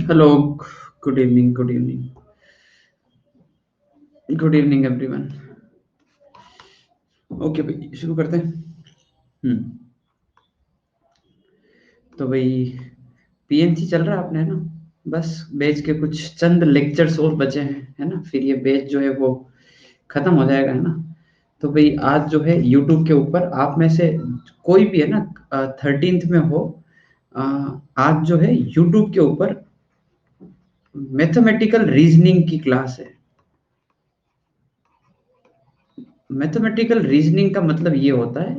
Hello, good evening, good evening, good evening everyone. Okay भाई, शुरू करते हैं। हम्म तो भाई, पीएनसी चल रहा है आपने, है ना? बस बैच के कुछ चंद लेक्चर्स और बचे हैं, है ना? फिर ये बैच जो है वो खत्म हो जाएगा, है ना? तो भाई आज जो है यूट्यूब के ऊपर आप में से कोई भी, है ना, 13th में हो, अ, आज जो है यूट्यूब के ऊपर मैथमेटिकल रीजनिंग की क्लास है। मैथमेटिकल रीजनिंग का मतलब ये होता है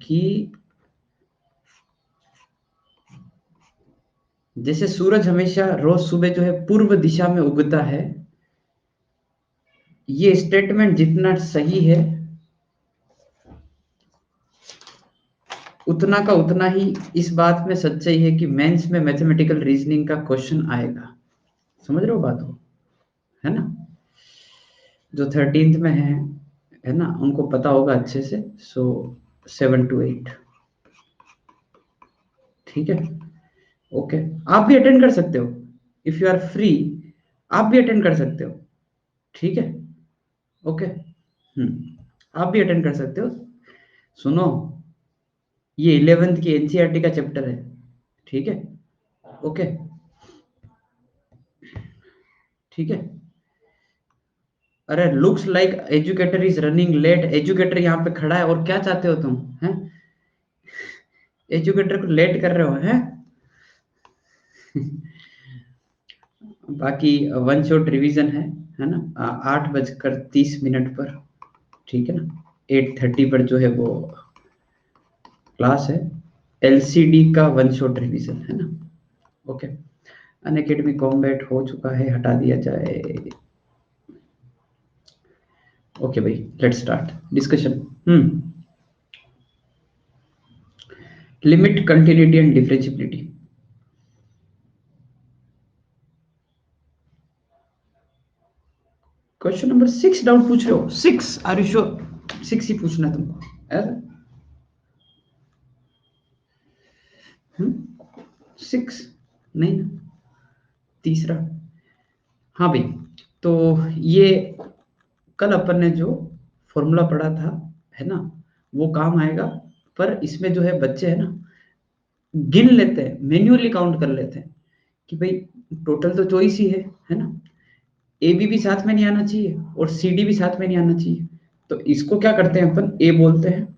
कि जैसे सूरज हमेशा रोज सुबह जो है पूर्व दिशा में उगता है, ये स्टेटमेंट जितना सही है उतना का उतना ही इस बात में सच्चाई है कि मेंस में मैथमेटिकल रीजनिंग का क्वेश्चन आएगा। समझ रहे हो बात को, है ना? जो 13th में है ना, उनको पता होगा अच्छे से। सो 7 to 8, ठीक है? ओके, आप भी अटेंड कर सकते हो। इफ यू आर फ्री, आप भी अटेंड कर सकते हो। ठीक है? ओके। आप भी अटेंड कर सकते हो। सुनो, ये 11th की एनसीईआरटी का चैप्टर है। ठीक है? ओके। ठीक है। अरे looks like educator is running late. Educator यहाँ पे खड़ा है और क्या चाहते हो तुम? हैं? एजुकेटर को लेट कर रहे हो, हैं? बाकी वन शॉट रिवीजन है ना? 8:30 पर, ठीक है ना? 8:30 पर जो है वो क्लास है। एलसीडी का वन शॉट रिवीजन, है ना? ओके। अनअकैडमी कॉम्बैट हो चुका है, हटा दिया जाए। ओके भाई, let's start discussion. Limit, continuity and differentiability. Question number 6 doubt पूछ रहे हो? 6, आर यू श्योर? 6 ही पूछना है तुमको, ऐसा? 6 नहीं ना? तीसरा। हाँ भाई, तो ये कल अपन ने जो फॉर्मूला पढ़ा था, है ना, वो काम आएगा। पर इसमें जो है बच्चे, है ना, गिन लेते हैं, मैन्युअली काउंट कर लेते हैं कि भाई टोटल तो चॉइस ही है ना? ए बी भी साथ में नहीं आना चाहिए और सी डी भी साथ में नहीं आना चाहिए। तो इसको क्या करते हैं अपन, ए बोलते हैं।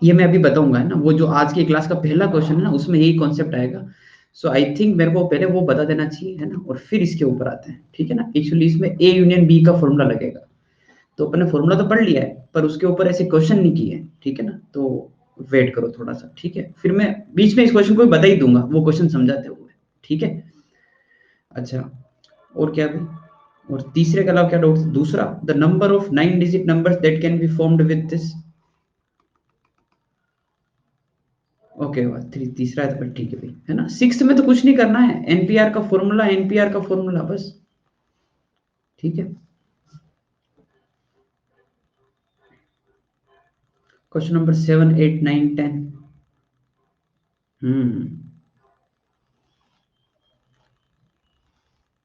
ये मैं अभी बताऊंगा, है ना? वो जो आज की क्लास का पहला क्वेश्चन है ना, उसमें यही कॉन्सेप्ट आएगा। सो आई थिंक मेरे को पहले वो बता देना चाहिए, है ना, और फिर इसके ऊपर आते हैं। ठीक है ना? एक्चुअली इसमें ए यूनियन बी का फॉर्मूला लगेगा। तो अपन ने फॉर्मूला तो पढ़ लिया है, पर उसके ऊपर ऐसे क्वेश्चन नहीं किए। ठीक है ना? तो वेट करो थोड़ा सा, ठीक है? फिर मैं बीच में इस क्वेश्चन को भी बता ही दूंगा, वो क्वेश्चन समझाते हुए। ठीक है? अच्छा, और क्या भाई? और तीसरे के अलावा क्या डाउट? दूसरा, the number of 9 digit numbers that can be formed with this. Okay, तीसरा है तो फिर ठीक है भाई, है ना? 6th में तो कुछ नहीं करना है, एनपीआर का फॉर्मूला, एनपीआर का फॉर्मूला बस। ठीक है? Question number 7, 8, 9, 10। हम्म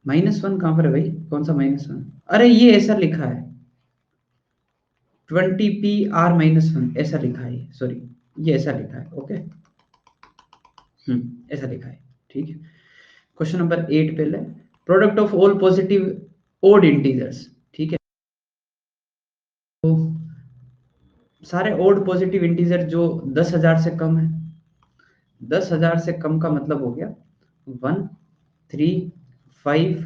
-1 कहाँ पर है भाई? कौन सा -1? अरे ये ऐसा लिखा है, 20 PR-1 ऐसा लिखा है, सॉरी। ये ऐसा लिखा है, ओके। ऐसा लिखा है। ठीक है? क्वेश्चन नंबर 8 पहले, product of all positive odd integers. ठीक है? तो सारे ओड पॉजिटिव इंटीजर जो 10,000 से कम है, 10,000 से कम का मतलब हो गया 1, 3, 5,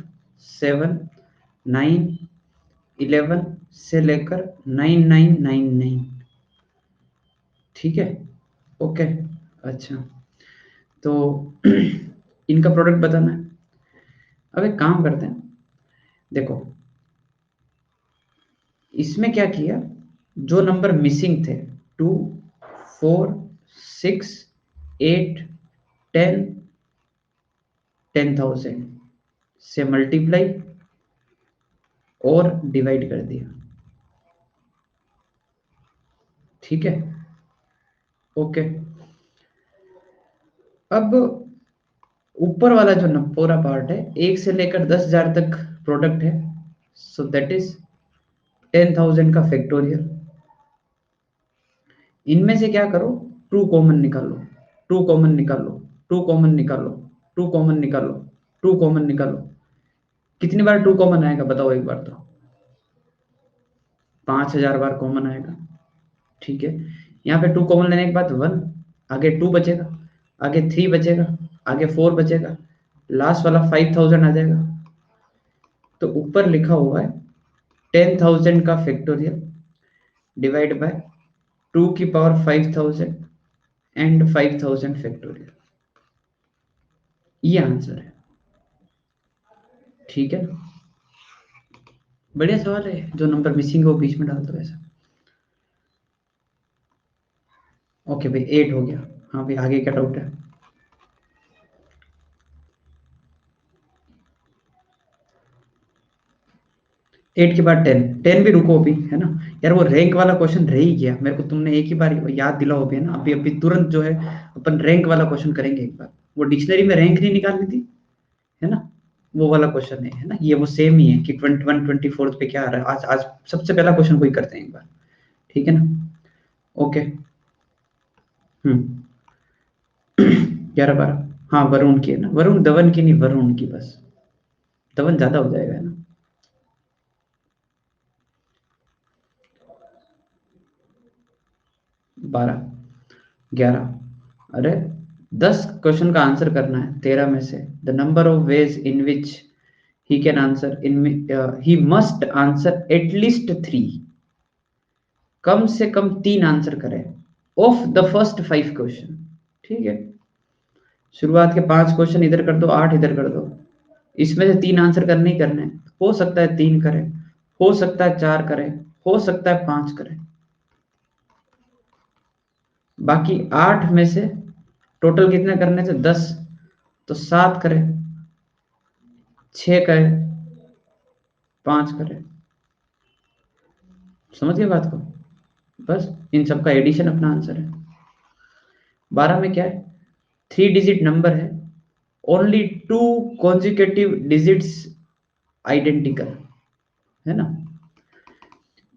7, 9, 11 से लेकर 9999। ठीक है? ओके। अच्छा, तो इनका प्रोडक्ट बताना है। अब एक काम करते हैं, देखो इसमें क्या किया, जो नंबर मिसिंग थे, 2, 4, 6, 8, 10, 10,000 से मल्टीप्लाई और डिवाइड कर दिया। ठीक है? ओके। अब ऊपर वाला जो न पूरा पार्ट है 1 से लेकर 10,000 तक प्रोडक्ट है, सो दैट इज 10,000 का फैक्टोरियल। इनमें से क्या करो, टू कॉमन निकालो, टू कॉमन निकालो, टू कॉमन निकालो, टू कॉमन निकालो, टू कॉमन निकालो। कितनी बार टू कॉमन आएगा बताओ एक बार तो? 5,000 बार कॉमन आएगा। ठीक है, यहाँ पे टू कॉमन लेने के बाद 1, आगे 2 बचेगा, आगे 3 बचेगा, आगे 4 बचेगा, लास्ट वाला 5,000 आ जाएगा। तो ऊपर लिखा हुआ है 10,000 का फैक्टोरियल डिवाइड बाय 2 की पावर 5,000 एंड 5,000 फैक्टोरियल, ये आंसर है। ठीक है, बढ़िया सवाल है। जो नंबर मिसिंग है वो बीच में डाल दो ऐसा। ओके भाई, 8 हो गया। हाँ भाई, आगे क्या डाउट है? एट के बाद 10, 10 भी रुको अभी, है ना यार, वो रैंक वाला क्वेश्चन रह ही गया मेरे को, तुमने एक ही बार याद दिलाओ अभी, है ना, अभी अभी तुरंत जो है अपन रैंक वाला क्वेश्चन करेंगे एक बार। वो डिक्शनरी में रैंक नहीं निकालनी थी, है ना, वो वाला क्वेश्चन है ना, ये वो सेम ही है कि 21 24 पे क्या आ रहा है। आज आज सबसे पहला क्वेश्चन कोई करते हैं एक बार, ठीक है ना? ओके। 11 12, हाँ वरुण की है ना, वरुण धवन की नहीं, वरुण की बस, धवन ज्यादा हो जाएगा, है ना। 12 11, अरे 10 क्वेश्चन का आंसर करना है 13 में से। The number of ways in which he can answer, in he must answer at least 3, कम से कम 3 आंसर करें ऑफ द फर्स्ट 5 क्वेश्चन। ठीक है, शुरुआत के 5 क्वेश्चन इधर कर दो, 8 इधर कर दो, इसमें से 3 आंसर करने ही करने हैं। हो सकता है 3 करें, हो सकता है 4 करें, हो सकता है 5 करें, बाकी 8 में से टोटल कितने करने थे? 10, तो 7 करें, 6 करें, 5 करें। समझ गए बात को? बस इन सब का एडिशन अपना आंसर है। 12 में क्या है? 3 डिजिट नंबर है, ओनली 2 कॉन्जिक्यूटिव डिजिट्स आइडेंटिकल, है ना,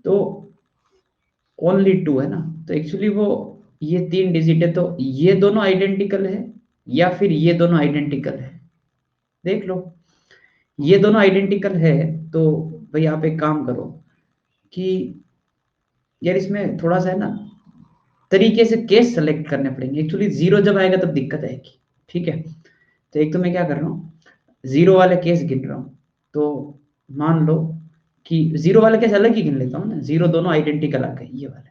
तो ओनली 2 है ना, तो एक्चुअली वो ये 3 डिजिट है, तो ये दोनों आइडेंटिकल है या फिर ये दोनों आइडेंटिकल है, देख लो। ये दोनों आइडेंटिकल है तो भाई आप एक काम करो कि यार इसमें थोड़ा सा है ना तरीके से केस सेलेक्ट करने पड़ेंगे। एक्चुअली जीरो जब आएगा तब दिक्कत आएगी। ठीक है, तो एक तो मैं क्या कर रहा हूँ, जीरो वाले केस गिन रहा हूँ। तो मान लो कि जीरो वाले केस अलग ही गिन लेता हूँ ना, जीरो दोनों आइडेंटिकल आ गए ये वाले,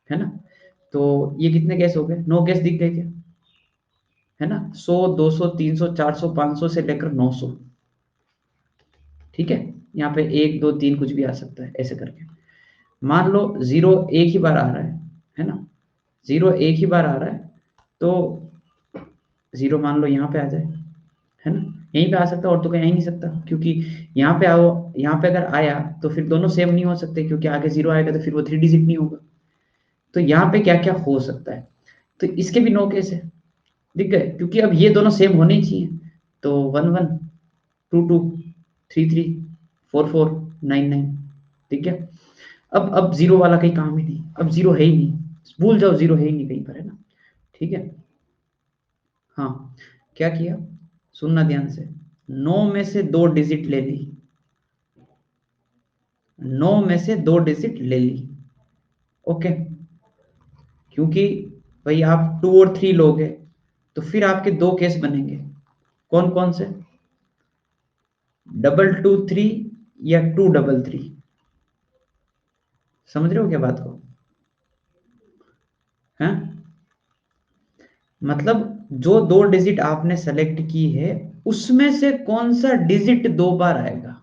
है ना। तो ये कितने केस हो गए? 9 केस दिख गए क्या? है ना, 100 200 300 400 500 से लेकर 900। ठीक है, यहाँ पे 1 2 3 कुछ भी आ सकता है ऐसे करके। मान लो जीरो एक ही बार आ रहा है ना, जीरो एक ही बार आ रहा है, तो जीरो मान लो यहाँ पे आ जाए, है ना, यहीं पे आ सकता है और तो कहीं आ ही नहीं सकता, क्योंकि यहाँ पे आओ, यहाँ पे अगर आया तो फिर दोनों सेम नहीं हो सकते, क्योंकि आगे जीरो आएगा तो फिर वो 3 डिजिट नहीं होगा। तो यहाँ पे क्या क्या हो सकता है, तो इसके भी 9 केस है, दिख गए, क्योंकि अब ये दोनों सेम होने ही चाहिए। तो 1 1 2 2 3 3 4 4 9 9, ठीक है। अब जीरो वाला कहीं काम ही नहीं, अब जीरो है ही नहीं, भूल जाओ, जीरो है ही नहीं कहीं पर, है ना। ठीक है, हाँ, क्या किया, सुनना ध्यान से, 9 में से 2 डिजिट ले ली, 9 में से 2 डिजिट ले ली। ओके, क्योंकि भाई आप 2 और 3 लोगे तो फिर आपके 2 केस बनेंगे, कौन कौन से? 2 2 3 या 2 3 3। समझ रहे हो क्या बात को? हैं, मतलब जो 2 डिजिट आपने सेलेक्ट की है उसमें से कौन सा डिजिट 2 बार आएगा,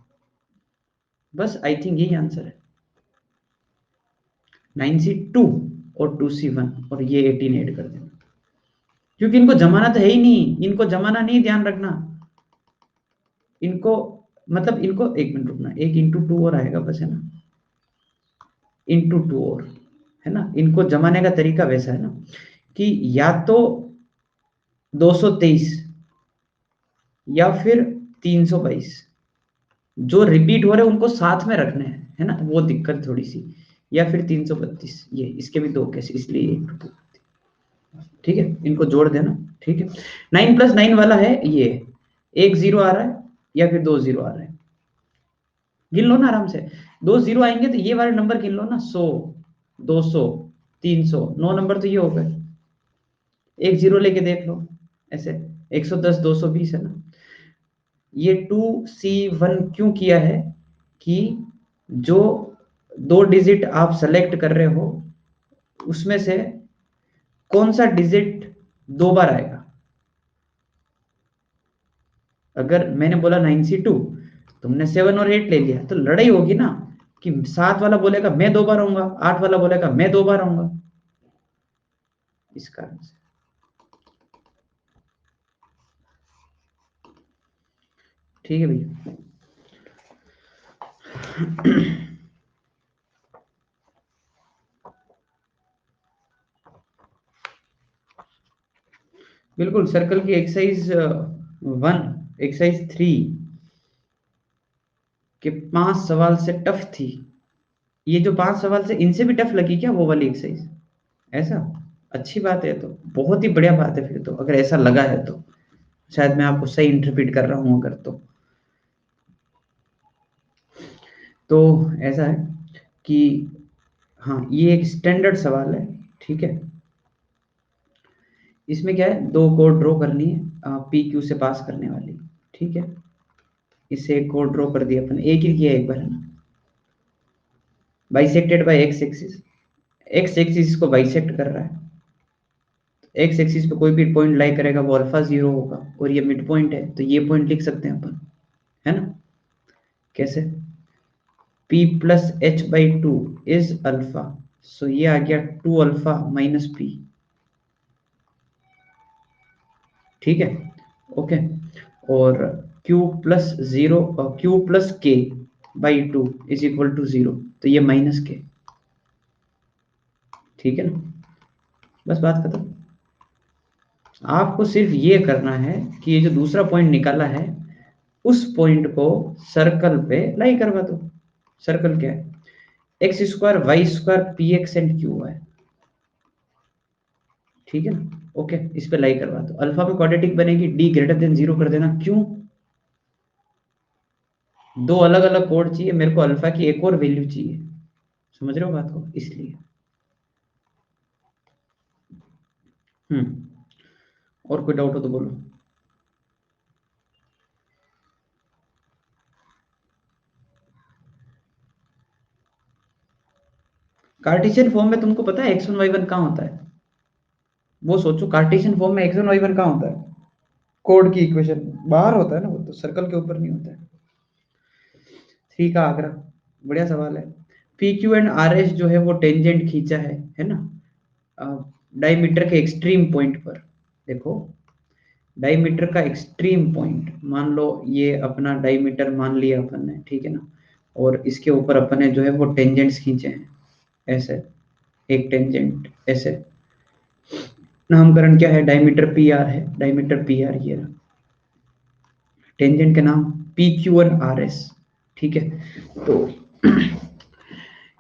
बस आई थिंक यही आंसर है। 9C2 और 2C1 और ये 18 ऐड कर देना, क्योंकि इनको जमाना तो है ही नहीं, इनको जमाना नहीं, ध्यान रखना। इनको मतलब इनको, एक मिनट रुकना, एक इंटू टू और आएगा बस, है ना, इंटू टू और, है ना। इनको जमाने का तरीका वैसा है ना कि या तो 223 या फिर 322, जो रिपीट हो रहे हैं उनको साथ में रखने हैं, है ना, वो दिक्कत थोड़ी सी, या फिर 332, ये इसके भी दो केस, इसलिए एक, ठीक है, इनको जोड़ देना, ठीक है। 9+9 वाला है ये, एक जीरो आ रहा है या फिर दो जीरो आ रहा है, गिन लो ना आराम से, दो जीरो आएंगे तो ये वाले नंबर गिन लो ना, 100, 200, 300, 9 नंबर तो ये हो गए, एक जीरो लेके देख लो ऐसे, 110, 220 है ना। ये 2C1 क्यों किया है कि जो दो डिजिट आप सेलेक्ट कर रहे हो उसमें से कौन सा डिजिट दो बार आएगा। अगर मैंने बोला 9C2, तुमने 7 और 8 ले लिया, तो लड़ाई होगी ना, कि 7 वाला बोलेगा मैं दो बार आऊंगा, 8 वाला बोलेगा मैं दो बार आऊंगा, इस कारण से। ठीक है भैया। बिल्कुल, सर्कल की एक्सरसाइज 1, एक्सरसाइज 3 के 5 सवाल से टफ थी। ये जो 5 सवाल से इनसे भी टफ लगी क्या वो वाली एक्सरसाइज? ऐसा अच्छी बात है, तो बहुत ही बढ़िया बात है फिर तो, अगर ऐसा लगा है तो शायद मैं आपको सही इंटरप्रेट कर रहा हूँ, अगर तो ऐसा है कि हाँ, ये एक स्टैंडर्ड सवाल है, ठीक है। इसमें क्या है, दो कोड ड्रॉ करनी है पी क्यू से पास करने वाली, ठीक है। इससे एक कोड ड्रॉ कर दिया अपन, एक ही किया एक बार, है ना। Bisected by x axis, x axis को बाइसेक्ट कर रहा है, एक्स एक्सिस पे कोई भी पॉइंट लाई करेगा वो अल्फा 0 होगा, और ये मिड पॉइंट है तो ये पॉइंट लिख सकते हैं अपन, है ना। कैसे, p plus H by two is alpha, so ये आ गया 2 अल्फा माइनस पी, ठीक है, ओके। और q plus 0, q plus k by two is equal to 0, तो ये माइनस के, ठीक है ना। बस बात खत्म। आपको सिर्फ ये करना है कि ये जो दूसरा पॉइंट निकाला है उस पॉइंट को सर्कल पे लाई करवा दो। सर्कल क्या है, X square Y square P X and Q है, ठीक है ना, ओके। इस पे लाई करवा दो, अल्फा पे क्वाड्रेटिक बनेगी, डी ग्रेटर देन 0 कर देना, क्यों, दो अलग अलग कोड चाहिए मेरे को, अल्फा की एक और वैल्यू चाहिए, समझ रहे हो बात को, इसलिए। और कोई डाउट हो तो बोलो। कार्टेशियन फॉर्म में तुमको पता है x1 y1 कहाँ होता है? वो सोचो, कार्टेशियन फॉर्म में x1 y1 कहाँ होता है? कोड की इक्वेशन बाहर होता है ना, वो तो सर्कल के ऊपर नहीं होता है। 3 का आगरा, बढ़िया सवाल है। P Q and R S जो है वो टेंजेंट खींचा है ना, डायमीटर के एक्सट्रीम पॉइंट पर। देखो, डायमीटर का एक्सट्रीम पॉइंट, मान लो ये अपना डायमीटर मान लिया अपन ने, ठीक है ना, और इसके ऊपर अपन ने जो है वो टेंजेंट्स खींचे हैं, ऐसे एक टेंजेंट ऐसे, नामकरण क्या है, डायमीटर पी आर है, डायमीटर पी आर ये रहा, टेंजेंट के नाम P Q and R S, ठीक है। तो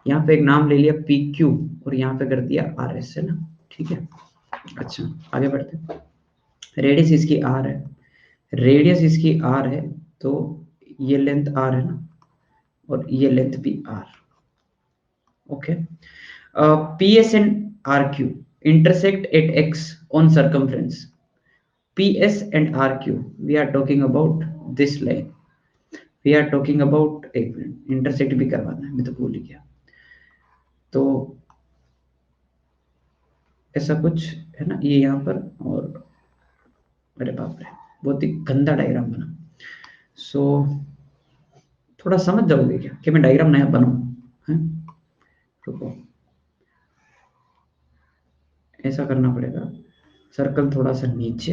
यहाँ पे एक नाम ले लिया पी क्यू और यहाँ पे कर दिया आर एस, है ना, ठीक है। अच्छा, आगे बढ़ते हैं। रेडियस इसकी आर है, रेडियस इसकी आर है, तो ये लेंथ आर है ना, और ये लेंथ भी R, okay. P S and R Q intersect at x on circumference, PS and RQ, we are talking about this line, we are talking about, एक मिनट इंटरसेक्ट भी करवाना है, मैं तो भूल ही गया। तो ऐसा कुछ है ना, ये यहाँ पर, और अरे बाप रे, बहुत ही गंदा डायग्राम बना। सो थोड़ा समझ जाओगे क्या कि मैं डायग्राम नया बनाऊं, है, रुको, ऐसा करना पड़ेगा, सर्कल थोड़ा सा नीचे,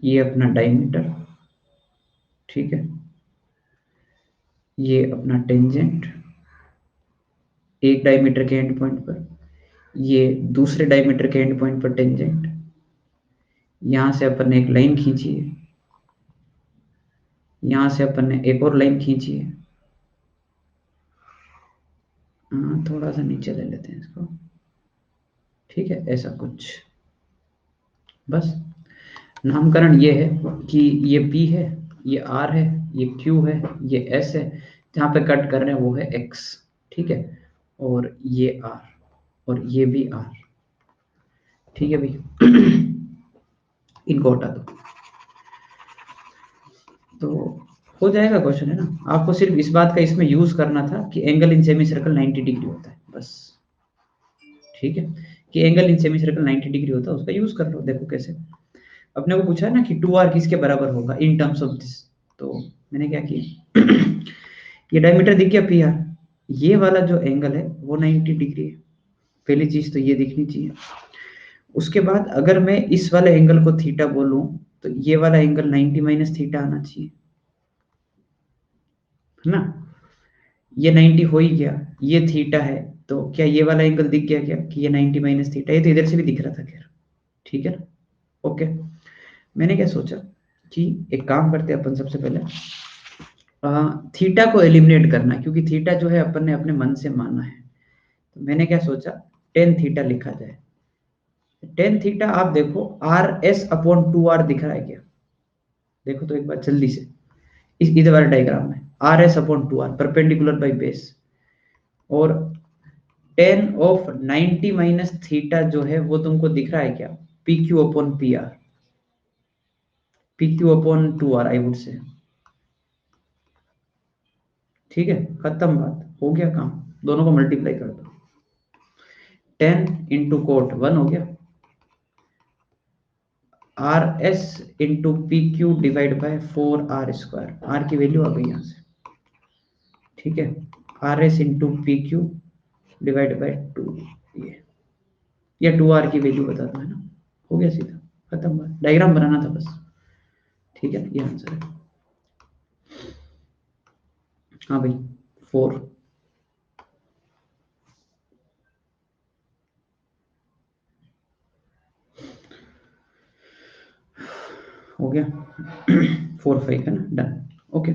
ये अपना डायमीटर, ठीक है, ये अपना टेंजेंट एक डायमीटर के एंड पॉइंट पर, ये दूसरे डायमीटर के एंड पॉइंट पर टेंजेंट, यहां से अपन ने एक लाइन खींची है, यहां से अपन ने एक और लाइन खींची है। थोड़ा सा नीचे ले लेते हैं इसको, ठीक है, ऐसा कुछ। बस नामकरण ये है कि ये P है, ये R है, ये Q है, ये S है, जहाँ पे कट कर रहे हैं वो है X, ठीक है, और ये R, और ये भी R, ठीक है भाई। इनको हटा दो तो हो जाएगा क्वेश्चन, है ना। आपको सिर्फ इस बात का इसमें यूज करना था कि angle in semi circle 90 degree होता है, बस, ठीक है, कि angle in semi circle 90 degree होता है, उसका यूज कर लो। देखो कैसे, अपने को पूछा है ना कि 2R किसके बराबर होगा इन टर्म्स ऑफ दिस, तो मैंने क्या किया, ये डायमीटर दिख गया पी आर, ये वाला जो एंगल है वो 90 डिग्री है, पहली चीज तो ये दिखनी चाहिए। उसके बाद अगर मैं इस वाले एंगल को थीटा बोलूं तो ये वाला एंगल 90 माइनस थीटा आना चाहिए, है ना। ये 90 हो ही गया, ये थीटा है, तो क्या ये वाला एंगल दिख गया क्या कि ये 90 माइनस थीटा, ये तो इधर से भी दिख रहा था, खैर ठीक है ना। ओके, मैंने क्या सोचा कि एक काम करते हैं अपन, सबसे पहले थीटा को एलिमिनेट करना, क्योंकि थीटा जो है अपन ने अपने मन से माना है, तो मैंने क्या सोचा, टेन थीटा लिखा जाए। टेन थीटा आप देखो R S upon two R दिख रहा है क्या, देखो तो एक बार जल्दी से, इस इधर वाले डायग्राम में R S upon two R perpendicular by base, और टेन ऑफ 90 माइनस थीटा जो है वो तुमको दिख रहा है क्या, P Q upon P R, P Q upon two R I would say, ठीक है, खत्म बात, हो गया काम, दोनों को मल्टीप्लाई कर दो, 10 इंटू कोट 1 हो गया, R S into P Q divide by 4R², R की वैल्यू आ गई यहाँ से, ठीक है, R S into P Q divide by 2, ये या 2R की वैल्यू बता दो, है ना, हो गया सीधा, खत्म बात, डायग्राम बनाना था बस, ठीक है, ये आंसर है। हाँ भाई, 4 हो गया, 4 5 है ना, डन, ओके।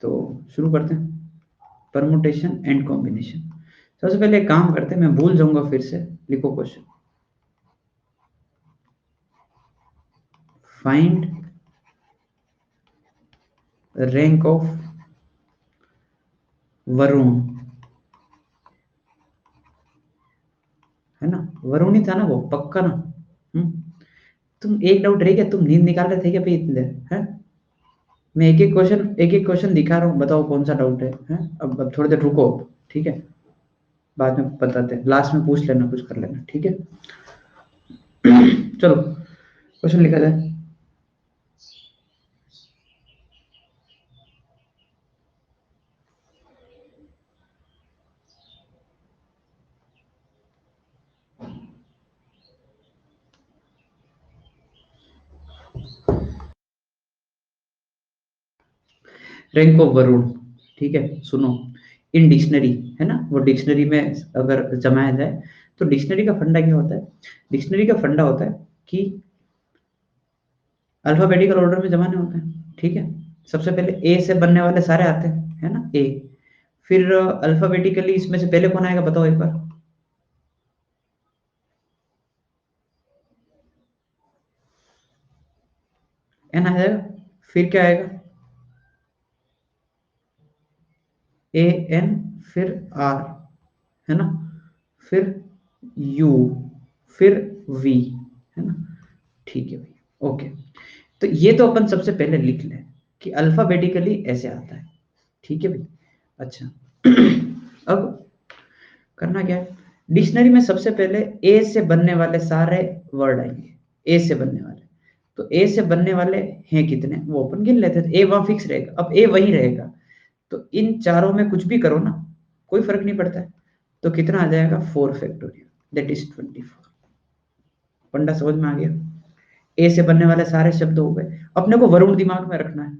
तो शुरू करते हैं, परमुटेशन एंड कॉम्बिनेशन। सबसे पहले एक काम करते हैं, मैं भूल जाऊंगा फिर से, लिखो question, find rank of Varun, है ना, वरुण ही था ना वो, पक्का ना। तुम एक डाउट रह गया, तुम नींद निकाल रहे थे क्या भाई इतनी देर, है। मैं एक एक क्वेश्चन दिखा रहा हूँ, बताओ कौन सा डाउट है। अब थोड़ी देर रुको, ठीक है, बाद में बताते हैं, लास्ट में पूछ लेना, कुछ कर लेना, ठीक है। चलो क्वेश्चन लिखा जाए, रैंक ऑफ वरुण, ठीक है, सुनो, इन डिक्शनरी, है ना, वो डिक्शनरी में अगर जमाया जाए तो डिक्शनरी का फंडा क्या होता है, डिक्शनरी का फंडा होता है कि अल्फाबेटिकल ऑर्डर में जमाने होते हैं, ठीक है। सबसे पहले ए से बनने वाले सारे आते हैं, है ना, ए, फिर अल्फाबेटिकली इसमें से पहले कौन आएगा बताओ एक बार, एन आ जाएगा, फिर क्या आएगा, ए एन, फिर आर, है ना, फिर यू, फिर वी, है ना, ठीक है भाई, ओके। तो ये तो अपन सबसे पहले लिख लें कि अल्फाबेटिकली ऐसे आता है, ठीक है भाई। अच्छा, अब करना क्या है, डिक्शनरी में सबसे पहले ए से बनने वाले सारे वर्ड आएंगे, ए से बनने वाले, तो ए से बनने वाले हैं कितने, वो अपन गिन लेते हैं, ए वहां फिक्स रहेगा, अब ए वही रहेगा, तो इन चारों में कुछ भी करो ना, कोई फर्क नहीं पड़ता है, तो कितना आ जाएगा 4 फैक्टोरियल, दैट इज 24। फंडा समझ में आ गया, ए से बनने वाले सारे शब्द हो गए, अपने को वरुण दिमाग में रखना है,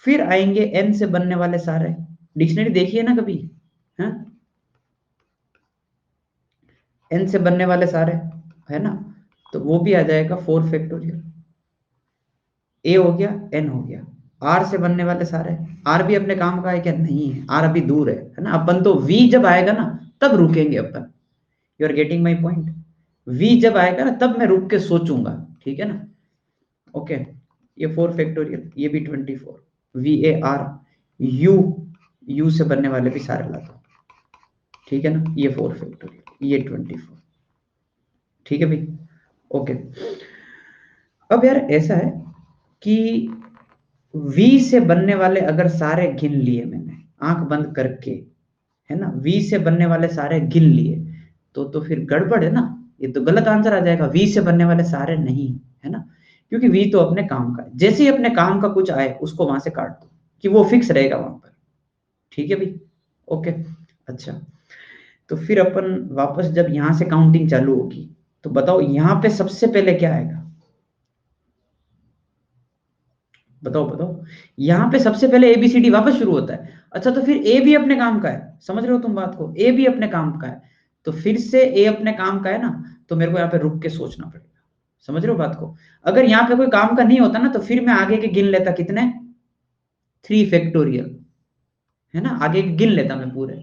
फिर आएंगे एन से बनने वाले सारे, डिक्शनरी देखिए ना कभी, है, एन से बनने वाले सारे, है ना, तो वो भी आ जाएगा 4 फैक्टोरियल। ए हो गया, एन हो गया। आर से बनने वाले सारे, आर भी अपने काम का है क्या? नहीं है, आर अभी दूर है ना। अपन तो वी जब आएगा ना तब रुकेंगे अपन। You are getting my point. वी जब आएगा ना तब मैं रुक के सोचूंगा, ठीक है ना। ओके, ये 4 फैक्टोरियल, ये भी 24, we A R, you, you से बनने वाले भी सारे ला दो, ठीक है ना। ये 4 फैक्टोरियल, ये 24, ठीक है भाई। ओके, अब यार ऐसा है कि वी से बनने वाले अगर सारे गिन लिए मैंने आंख बंद करके, है ना, वी से बनने वाले सारे गिन लिए, तो फिर गड़बड़ है ना। ये तो गलत आंसर आ जाएगा, वी से बनने वाले सारे नहीं, है ना। क्योंकि वी तो अपने काम का है, जैसे ही अपने काम का कुछ आए उसको वहां से काट दो कि वो फिक्स रहेगा वहां पर, ठीक है भाई। ओके, अच्छा, तो फिर अपन वापस जब यहां से काउंटिंग चालू होगी तो बताओ यहाँ पे सबसे पहले क्या आएगा? बताओ बताओ, यहाँ पे सबसे पहले एबीसीडी वापस शुरू होता है। अच्छा, तो फिर ए भी अपने काम का है, समझ रहे हो तुम बात को? ए भी अपने काम का है, तो फिर से ए अपने काम का है ना, तो मेरे को यहाँ पे रुक के सोचना पड़ेगा। समझ रहे हो बात को? अगर यहाँ पे कोई काम का नहीं होता ना तो फिर मैं आगे के गिन लेता, कितने, 3 फैक्टोरियल, है ना, आगे के गिन लेता मैं पूरे।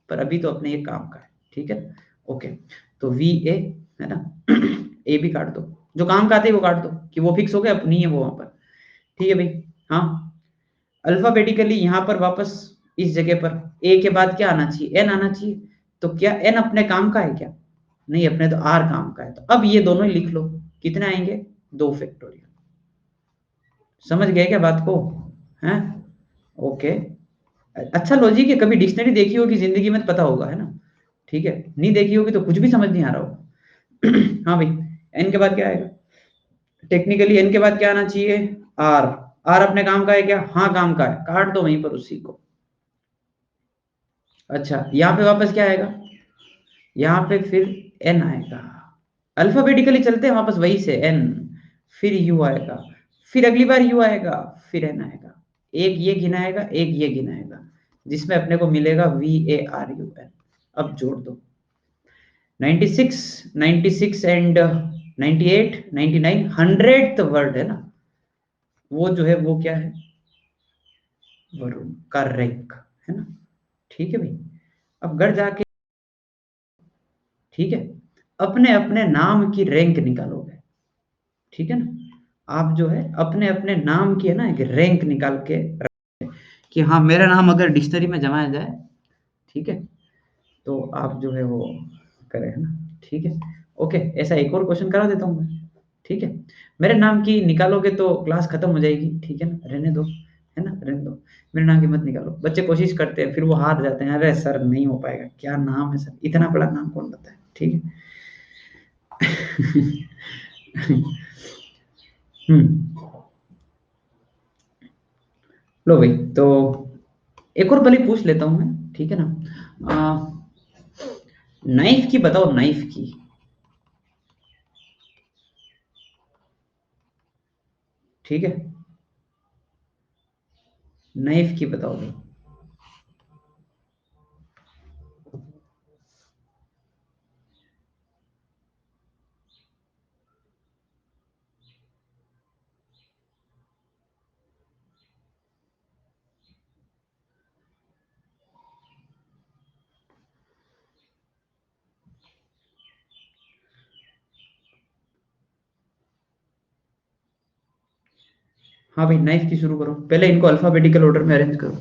पर अभी तो अपने ये काम का है, ठीक है। ओके, तो वी ए, है ना, ए भी काट दो, जो काम का आते है वो काट दो कि वो फिक्स हो गया, अब नहीं है वो वहां पर, ठीक है भाई। हाँ, अल्फाबेटिकली यहाँ पर वापस इस जगह पर ए के बाद क्या आना चाहिए? एन आना चाहिए। तो क्या एन अपने काम का है क्या? नहीं, अपने तो आर काम का है। तो अब ये दोनों ही लिख लो, कितने आएंगे? 2 फैक्टोरियल। समझ गए क्या बात को? हैं? ओके, अच्छा लॉजिक है, कभी डिक्शनरी देखी होगी जिंदगी में तो पता होगा, है ना। ठीक है, नहीं देखी होगी तो कुछ भी समझ नहीं आ रहा होगा। हाँ भाई, एन के बाद क्या आएगा? टेक्निकली एन के बाद क्या आना चाहिए? आर। आर अपने काम का है क्या? हाँ काम का है, काट दो वहीं पर उसी को। अच्छा, यहाँ पे वापस क्या आएगा? यहाँ पे फिर एन आएगा। अल्फाबेटिकली चलते हैं वापस वही से, एन, फिर यू आएगा, फिर अगली बार यू आएगा, फिर एन आएगा। एक ये गिनाएगा, एक ये गिनाएगा, जिसमें अपने को मिलेगा V A R U N. अब जोड़ दो, 96, 96 एंड 98, 99, 100th वर्ड है ना, वो जो है वो क्या है? वरुण का रैंक, है ना। ठीक है भाई, अब घर जाके, ठीक है, अपने अपने नाम की रैंक निकालोगे, ठीक है ना। आप जो है अपने अपने नाम की, है ना, एक रैंक निकाल के रखें कि हाँ मेरा नाम अगर डिक्शनरी में जमाया जाए, ठीक है, तो आप जो है वो करें, है ना, ठीक है। ओके, ऐसा एक और क्वेश्चन करा देता हूँ मैं, ठीक है। मेरे नाम की निकालोगे तो क्लास खत्म हो जाएगी, ठीक है ना, रहने दो, है ना, रहने दो। मेरे नाम की मत निकालो, बच्चे कोशिश करते हैं फिर वो हार जाते हैं, अरे सर नहीं हो पाएगा, क्या नाम है सर, इतना बड़ा नाम कौन बताए, ठीक है। हम्म, लो भाई, तो एक और भले पूछ लेता हूँ मैं, ठीक है ना। नाइफ की बताओ, नाइफ की, ठीक है, नाइफ की बताओ भाई। हाँ भाई, नाइफ की शुरू करो, पहले इनको अल्फाबेटिकल ऑर्डर में अरेंज करो।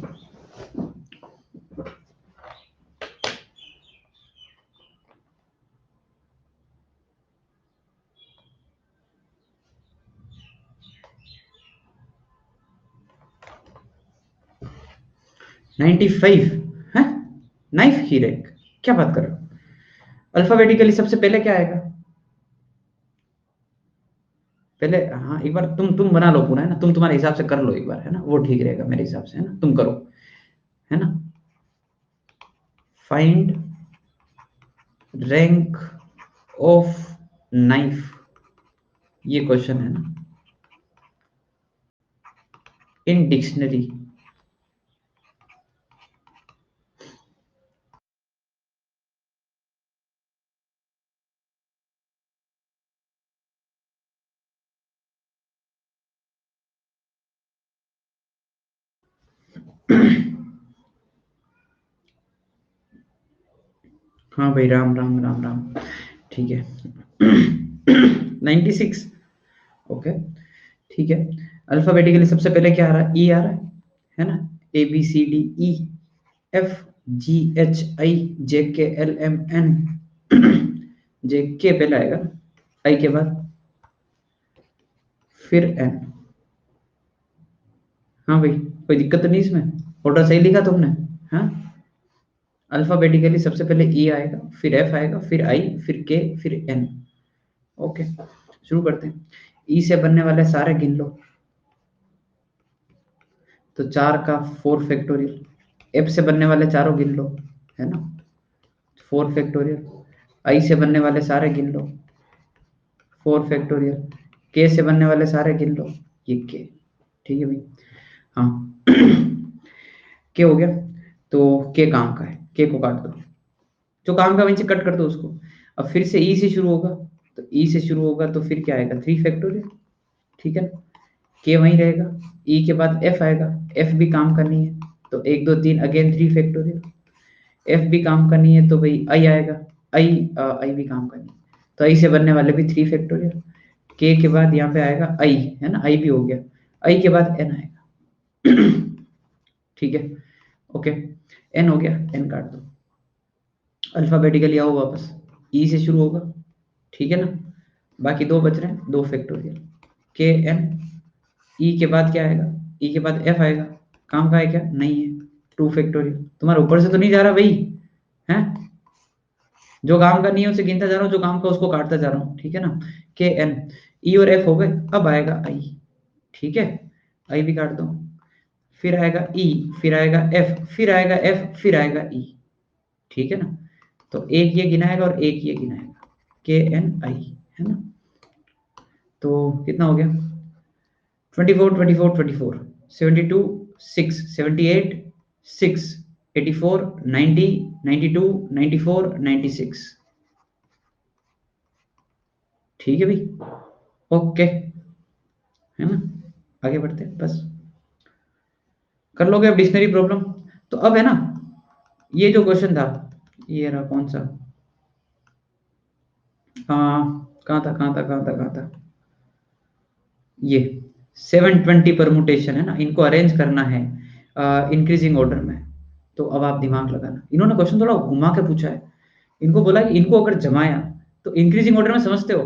95 है, नाइफ की रैंक, क्या बात कर रहे हो? अल्फाबेटिकली सबसे पहले क्या आएगा? पहले, हाँ एक बार तुम बना लो पूरा, है ना, तुम तुम्हारे हिसाब से कर लो एक बार, है ना, वो ठीक रहेगा मेरे हिसाब से, है ना, तुम करो, है ना। फाइंड रैंक ऑफ नाइफ, ये क्वेश्चन है ना, इन डिक्शनरी। हाँ भाई, राम राम राम राम। ठीक है। 96। ओके, ठीक है। अल्फाबेटिकली सबसे पहले क्या आ रहा है? ई आ रहा है ना? A B C D E F G H I J K L M N. जे के पहले आएगा, आई के बाद फिर एन। हाँ भाई, कोई दिक्कत तो नहीं इसमें? ऑर्डर सही लिखा तुमने? हाँ, अल्फाबेटिकली सबसे पहले ई आएगा, फिर एफ आएगा, फिर आई, फिर के, फिर एन। ओके, शुरू करते हैं। ई से बनने वाले सारे गिन लो। तो 4 का 4 फैक्टोरियल। एफ से बनने वाले चारों गिन लो, है ना? 4 फैक्टोरियल। आई से बनने वाले सारे गिन लो, 4 फैक्टोरियल। के से बनने वाले सारे गिन लो, ये के। ठीक है भाई, हाँ। के हो गया। तो के काम का है, के को काट दो। जो काम का वहीं से कट कर दो उसको। अब फिर से ई से शुरू होगा, तो ई से शुरू होगा तो फिर क्या आएगा? 3 फैक्टोरियल। ठीक है, के वहीं रहेगा। ई के बाद एफ आएगा, एफ भी काम का नहीं है, तो 1 2 3 अगेन 3 फैक्टोरियल। एफ भी काम का नहीं है तो भाई आई आएगा, आई आई भी काम का नहीं है, तो आई से बनने वाले भी 3 फैक्टोरियल। के बाद यहाँ पे आएगा आई, है ना? आई भी हो गया। आई के बाद एन आएगा। ठीक है, ओके। एन हो गया, एन काट दो। अल्फाबेटिकली आओ वापस, ई से शुरू होगा, ठीक है ना? बाकी 2 बच रहे हैं, 2 फैक्टोरियल। के एन। ई के बाद क्या आएगा? ई के बाद एफ आएगा। काम का है क्या? नहीं है, 2 फैक्टोरियल। तुम्हारे ऊपर से तो नहीं जा रहा भाई? है, जो काम का नहीं है उसे गिनता जा रहा हूँ, जो काम का उसको काटता जा रहा हूँ, ठीक है ना? के एन। ई और एफ हो गए, अब आएगा आई। ठीक है, आई भी काट दो। फिर आएगा ई, फिर आएगा एफ, फिर आएगा एफ, फिर आएगा ई। ठीक है ना? तो एक ये गिनाएगा और एक ये गिनाएगा, के एन आई, है ना? तो कितना हो गया? 24 24 24 72 6 78 6 84 90 92 94 96। ठीक है भाई, ओके, है ना? आगे बढ़ते हैं, बस कर लोगे अब डिक्शनरी प्रॉब्लम। तो अब है ना, ये जो क्वेश्चन था, ये रहा कौन सा? कहाँ था कहाँ था कहाँ था कहाँ था? ये 720 परमुटेशन है ना, इनको अरेंज करना है इंक्रीजिंग ऑर्डर में। तो अब आप दिमाग लगाना, इन्होंने क्वेश्चन थोड़ा घुमा के पूछा है। इनको बोला कि इनको अगर जमाया तो इंक्रीजिंग ऑर्डर में समझते हो?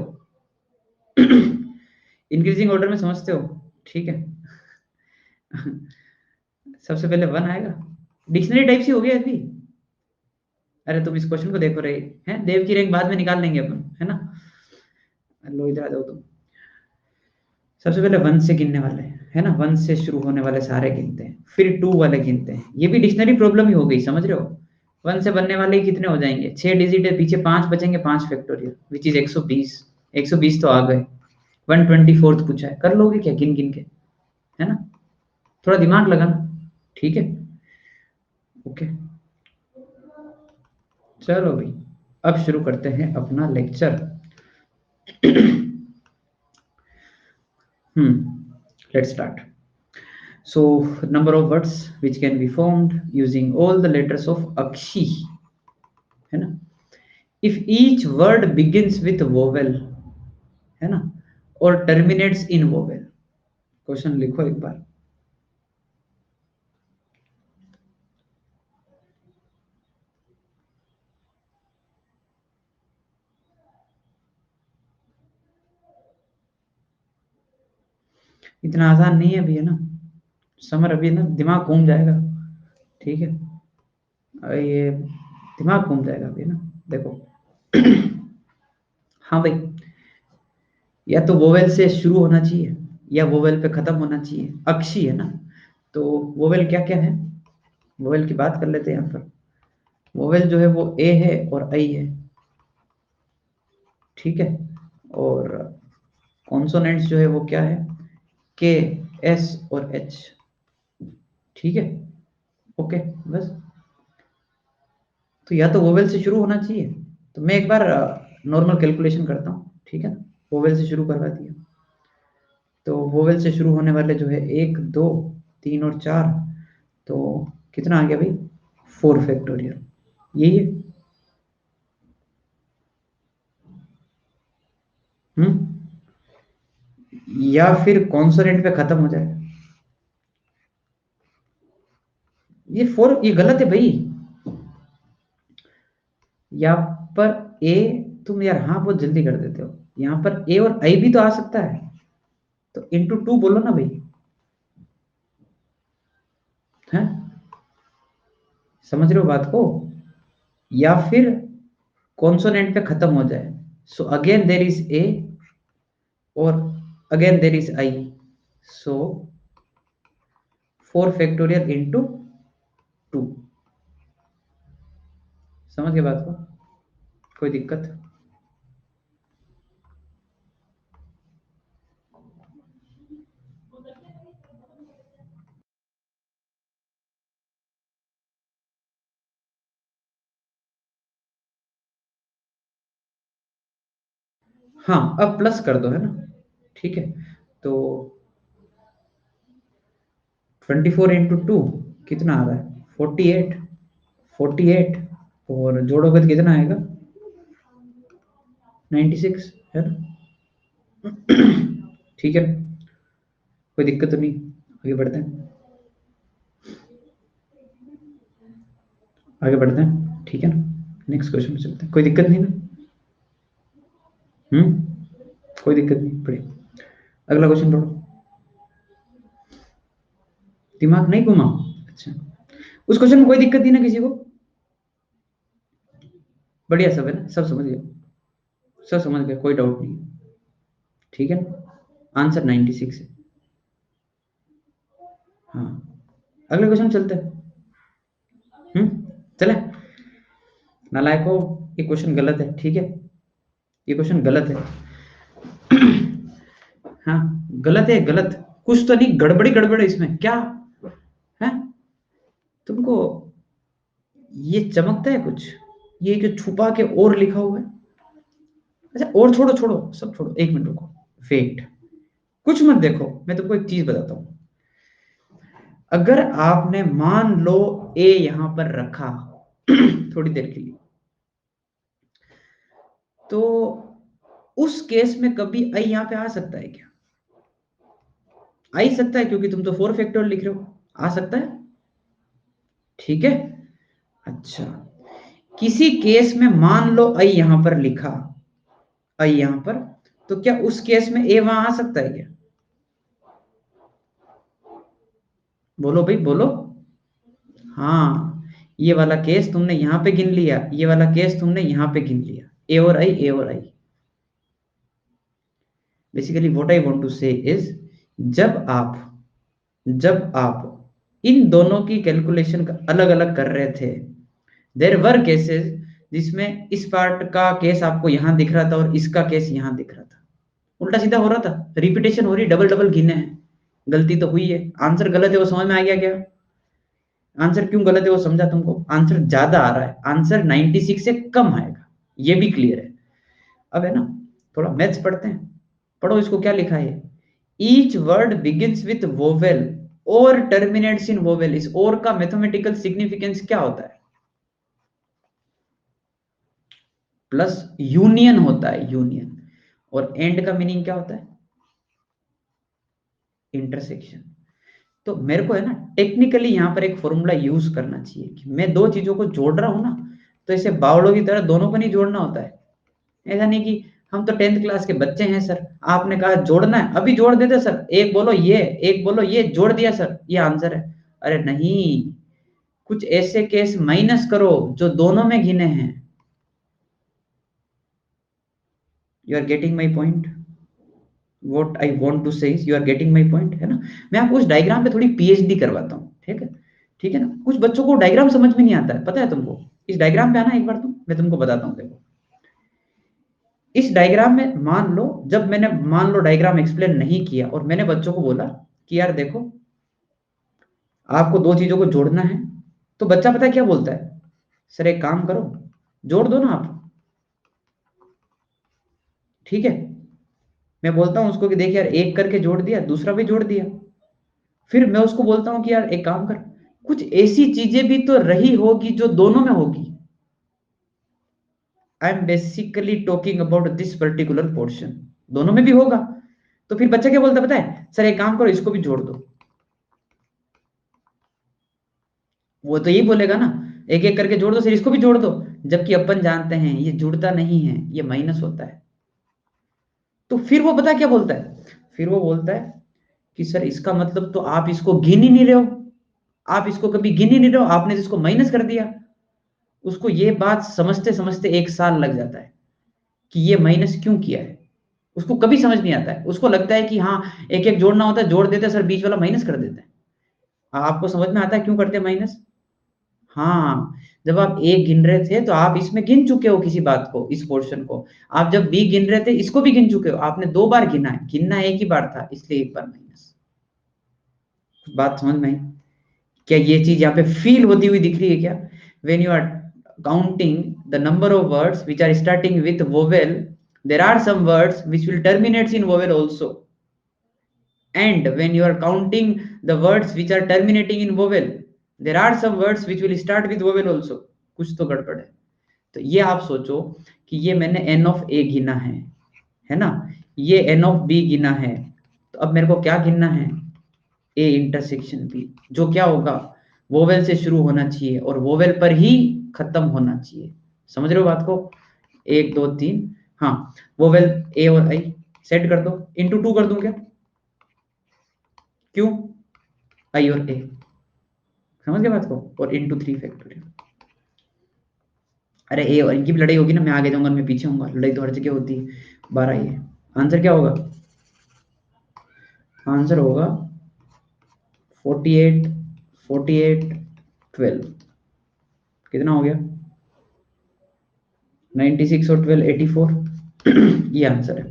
इंक्रीजिंग ऑर्डर में समझते हो? ठीक है। सबसे पहले 1 आएगा, डिक्शनरी टाइप सी हो गया अभी। अरे तुम इस क्वेश्चन को देखो रहे हैं, देव की रैंक बाद में निकाल लेंगे अपन, है ना? लो इधर आ जाओ तुम। सबसे पहले 1 से गिनने वाले हैं, है ना? 1 से शुरू होने वाले सारे गिनते हैं, फिर 2 वाले गिनते हैं। ये भी डिक्शनरी प्रॉब्लम ही हो गई, समझ रहे हो? 1 से बनने वाले कितने हो जाएंगे? 6 डिजिट है, पीछे 5 बचेंगे, 5 फैक्टोरियल विच इज 120। 120 तो आ गए। 124 पूछा है, कर लोगे क्या गिन गिन के? है ना? थोड़ा दिमाग लगाना, ठीक है? ओके, चलो भाई, अब शुरू करते हैं अपना lecture. Let's start. So, number of words which can be formed using all the letters of Akshi, है ना? If each word begins with vowel, है ना, और terminates in vowel। क्वेश्चन लिखो एक बार। इतना आसान नहीं है अभी, है ना? समर अभी ना दिमाग घूम जाएगा, ठीक है? ये दिमाग घूम जाएगा अभी ना, देखो। हाँ भाई, या तो वोवेल से शुरू होना चाहिए या वोवेल पे खत्म होना चाहिए। अक्षी है ना, तो वोवेल क्या क्या है? वोवेल की बात कर लेते हैं यहाँ पर। वोवेल जो है वो ए है और आई है, ठीक है? और कॉन्सोनेंट्स जो है वो क्या है? के, एस और एच। ठीक है, ओके, बस। तो या तो वोवेल से शुरू होना चाहिए, तो मैं एक बार नॉर्मल कैलकुलेशन करता हूँ, ठीक है ना? वोवेल से शुरू करवा दिया, तो वोवेल से शुरू होने वाले जो है 1 2 3 और 4, तो कितना आ गया भाई, 4 फैक्टोरियल, यही है। या फिर कॉन्सोनेंट पे खत्म हो जाए, ये 4 ये गलत है भाई। यहाँ पर ए, तुम यार हाँ बहुत जल्दी कर देते हो, यहाँ पर ए और आई भी तो आ सकता है, तो इंटू 2 बोलो ना भाई, है, समझ रहे हो बात को। या फिर कॉन्सोनेंट पे खत्म हो जाए, so again there is a और again there is I, so 4 factorial into 2। समझ गए बात को, कोई दिक्कत। हाँ अब प्लस कर दो, है ना, ठीक है। तो 24 इंटू 2 कितना आ रहा है, 48, 48, और जोड़ोगे तो कितना आएगा, 96, है ना। ठीक है, कोई दिक्कत तो नहीं, आगे बढ़ते हैं, आगे बढ़ते हैं, ठीक है ना, नेक्स्ट क्वेश्चन में चलते हैं, कोई दिक्कत नहीं ना। कोई दिक्कत नहीं, बढ़िया, अगला क्वेश्चन पढ़ो। दिमाग नहीं घुमा, अच्छा, उस क्वेश्चन में कोई दिक्कत नहीं ना किसी को, बढ़िया सब है ना, सब समझ गए, सब समझ गए, कोई डाउट नहीं, ठीक है ना, आंसर 96 है। हाँ, अगले क्वेश्चन चलते हैं। चले, नालायको, ये क्वेश्चन गलत है, ठीक है, ये क्वेश्चन गलत है। हाँ, गलत है, गलत, कुछ तो नहीं, गड़बड़ी गड़बड़ है इसमें, क्या है तुमको, ये चमकता है कुछ, ये जो छुपा के और लिखा हुआ है। अच्छा और छोड़ो छोड़ो, सब छोड़ो, एक मिनट रुको, वेट, कुछ मत देखो, मैं तुमको एक चीज बताता हूँ। अगर आपने मान लो ए यहां पर रखा थोड़ी देर के लिए, तो उस केस में कभी आई यहां पे आ सकता है क्या, आ ही सकता है, क्योंकि तुम तो 4 फैक्टोरियल लिख रहे हो, आ सकता है, ठीक है। अच्छा, किसी केस में मान लो आई यहां पर लिखा, आई यहां पर, तो क्या उस केस में ए वहां आ सकता है क्या, बोलो भाई बोलो। हाँ, ये वाला केस तुमने यहां पे गिन लिया, ये वाला केस तुमने यहां पे गिन लिया, ए और आई, ए और I. Basically what I want to say is, जब आप जब आप इन दोनों की कैलकुलेशन अलग अलग कर रहे थे, देयर वर केसेस जिसमें इस पार्ट का केस आपको यहां दिख रहा था और इसका केस यहां दिख रहा था, उल्टा सीधा हो रहा था, रिपीटेशन हो रही, डबल डबल गिने हैं, गलती तो हुई है, आंसर गलत है, वो समझ में आ गया क्या, आंसर क्यों गलत है वो समझा तुमको, आंसर ज्यादा आ रहा है, आंसर 96 से कम आएगा, ये भी क्लियर है। अब है ना, थोड़ा मैथ्स पढ़ते हैं, पढ़ो इसको, क्या लिखा है, each word begins with vowel और टर्मिनेट्स इन वोवेल, इस और का मैथमेटिकल सिग्निफिकेंस क्या होता है, प्लस यूनियन होता है, यूनियन, और एंड का मीनिंग क्या होता है, इंटरसेक्शन। तो मेरे को है ना टेक्निकली यहाँ पर एक फॉर्मूला यूज करना चाहिए कि मैं दो चीजों को जोड़ रहा हूं ना, तो ऐसे बावड़ों की तरह दोनों को नहीं जोड़ना होता है, ऐसा नहीं कि हम तो 10th क्लास के बच्चे हैं सर, आपने कहा जोड़ना है अभी जोड़ देते सर, एक बोलो ये, एक बोलो ये, जोड़ दिया सर, ये आंसर है, अरे नहीं, कुछ ऐसे केस माइनस करो जो दोनों में गिने हैं, you are getting my point, what I want to say is, you are getting my point, है ना। मैं आपको उस डायग्राम पे थोड़ी पीएचडी करवाता हूँ, ठीक है, ठीक है ना, कुछ बच्चों को डायग्राम समझ में नहीं आता है, पता है तुमको, इस डायग्राम पे आना एक बार, तुम, मैं तुमको बताता हूँ, देखो इस डायग्राम में मान लो, जब मैंने मान लो डायग्राम एक्सप्लेन नहीं किया और मैंने बच्चों को बोला कि यार देखो आपको दो चीजों को जोड़ना है, तो बच्चा पता है क्या बोलता है, सर एक काम करो, जोड़ दो ना आप, ठीक है। मैं बोलता हूं उसको कि देख यार, एक करके जोड़ दिया, दूसरा भी जोड़ दिया, फिर मैं उसको बोलता हूँ कि यार एक काम कर, कुछ ऐसी चीजें भी तो रही होगी जो दोनों में होगी। I am basically talking about this particular portion, दोनों में भी होगा। तो फिर बच्चा क्या बोलता है पता है, सर एक काम करो इसको भी जोड़ दो। वो तो यही बोलेगा ना, एक एक करके जोड़ दो, सर इसको भी जोड़ दो। जबकि अपन जानते हैं ये जुड़ता नहीं है, ये माइनस होता है। तो फिर वो पता क्या बोलता है, फिर वो बोलता है कि सर इसका मतलब तो आप इसको गिन ही नहीं रहे हो, आप इसको कभी गिन ही नहीं रहे हो, आपने इसको माइनस कर दिया। उसको ये बात समझते समझते 1 साल लग जाता है कि ये माइनस क्यों किया है। उसको कभी समझ नहीं आता है, उसको लगता है कि हाँ एक एक जोड़ना होता है, जोड़ देते हैं सर, बीच वाला माइनस कर देते हैं। आपको समझ में आता है क्यों करते हैं माइनस? हाँ, जब आप ए गिन रहे थे तो आप इसमें गिन चुके हो किसी बात को, इस पोर्शन को। आप जब बी गिन रहे थे इसको भी गिन चुके हो, आपने 2 बार गिना है, गिनना एक ही बार था इसलिए 1 बार माइनस। बात समझ में आई? क्या ये चीज यहाँ पे फील होती हुई दिख रही है क्या? When you are counting the number of words which are starting with vowel, there are some words which will terminate in vowel also, and when you are counting the words which are terminating in vowel, there are some words which will start with vowel also। कुछ तो गड़बड़ है। तो ये आप सोचो कि ये मैंने n ऑफ a गिना है ना, ये n ऑफ b गिना है, तो अब मेरे को क्या गिनना है, a इंटरसेक्शन b, जो क्या होगा, वोवेल से शुरू होना चाहिए और वोवेल पर ही खत्म होना चाहिए। समझ रहे हो बात को? 1 2 3, हाँ, वोवेल ए और आई सेट कर दो, इंटू 2 कर दूं क्या? क्यों? आई और ए, समझ गए बात को? और इंटू 3 फैक्टोरियल। अरे ए और इनकी भी लड़ाई होगी ना, मैं आगे जाऊंगा मैं पीछे होऊंगा, लड़ाई तो हर जगह होती है। 12 ही है आंसर। क्या होगा आंसर? होगा 48 48 12। कितना हो गया? 96 और 12 84। ये आंसर है।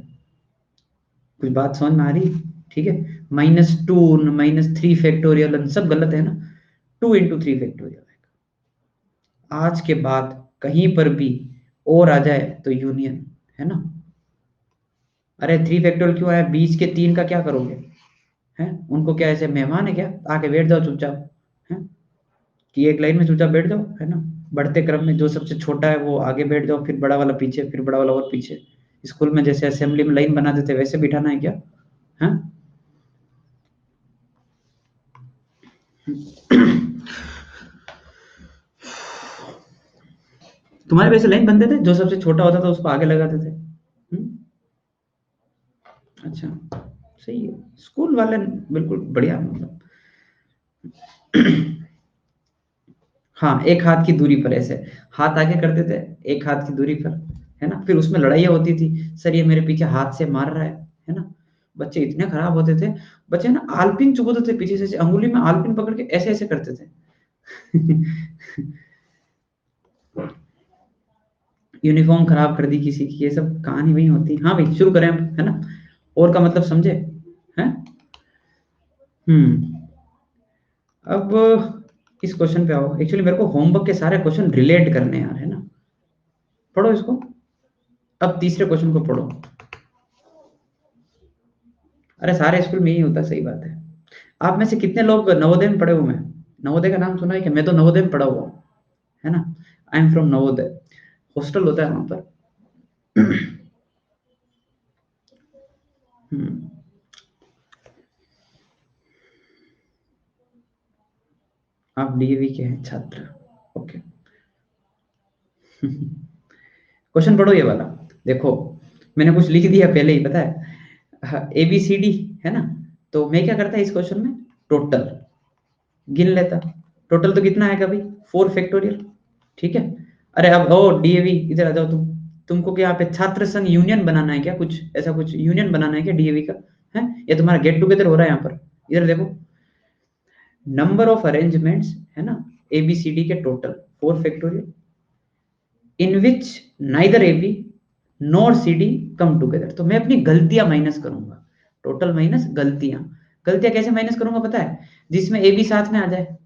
कुछ बात समझ में आ रही है? ठीक है, -2 -3 फैक्टोरियल सब गलत है ना, 2 × 3 फैक्टोरियल। आज के बाद कहीं पर भी और आ जाए तो यूनियन, है ना। अरे 3 फैक्टोरियल क्यों आया, बीच के 3 का क्या करोगे? हैं, उनको क्या ऐसे मेहमान है क्या, आके बैठ जाओ चुपचाप, हैं, कि एक लाइन में चुपचाप बैठ जाओ, है ना। बढ़ते क्रम में जो सबसे छोटा है वो आगे बैठ जाओ, फिर बड़ा वाला पीछे, फिर बड़ा वाला और पीछे। स्कूल में जैसे असेंबली में लाइन बना देते वैसे बिठाना है क्या? हैं? तुम्हारे वैसे लाइन बनते थे, जो सबसे छोटा होता था उसको आगे लगाते थे? अच्छा, सही है, स्कूल वाले बिल्कुल बढ़िया, मतलब। हाँ, एक हाथ की दूरी पर ऐसे हाथ आगे करते थे, एक हाथ की दूरी पर, है ना। फिर उसमें लड़ाइयाँ होती थी, सर ये मेरे पीछे हाथ से मार रहा है ना। बच्चे इतने खराब होते थे, बच्चे ना आलपिन चुभोते थे पीछे से, अंगुली में आलपिन पकड़ के ऐसे ऐसे करते थे। यूनिफॉर्म खराब कर दी किसी की, ये सब कहानी वही होती। हाँ भाई, शुरू करें अब, है ना। और का मतलब समझे? हैं? हम्म। अब इस क्वेश्चन पे आओ। एक्चुअली मेरे को होमवर्क के सारे क्वेश्चन रिलेट करने हैं यार, है ना। पढ़ो इसको। अब तीसरे क्वेश्चन को पढ़ो। अरे सारे स्कूल में यही होता है, सही बात है। आप में से कितने लोग नवोदय में पढ़े हुए हैं? नवोदय का नाम सुना है क्या? मैं तो नवोदय में पढ़ा हुआ हूँ, है ना। I am from Navodaya, hostel होता है वहां पर। हम्म, आप डीएवी के हैं छात्र, ओके। क्वेश्चन पढ़ो ये वाला। देखो, मैंने कुछ लिख दिया पहले ही, पता है, ए बी सी डी, है ना। तो मैं क्या करता इस क्वेश्चन में, टोटल गिन लेता। टोटल तो कितना आएगा भाई, 4 फैक्टोरियल, ठीक है। अरे अब ओ डीएवी इधर आ जाओ तुम। तुमको क्या यहाँ पे छात्र संघ यूनियन बनाना है क्या, कुछ ऐसा कुछ यूनियन बनाना है क्या डीएवी का? है, ये तुम्हारा गेट टुगेदर हो रहा है यहाँ पर। इधर देखो, नंबर ऑफ अरेंजमेंट्स, है ना, एबीसीडी के total 4 factorial, in which neither AB nor CD come together. तो मैं अपनी गलतियां माइनस करूंगा, टोटल माइनस गलतियां। गलतियां कैसे माइनस करूंगा पता है, जिसमें ए बी साथ में आ जाए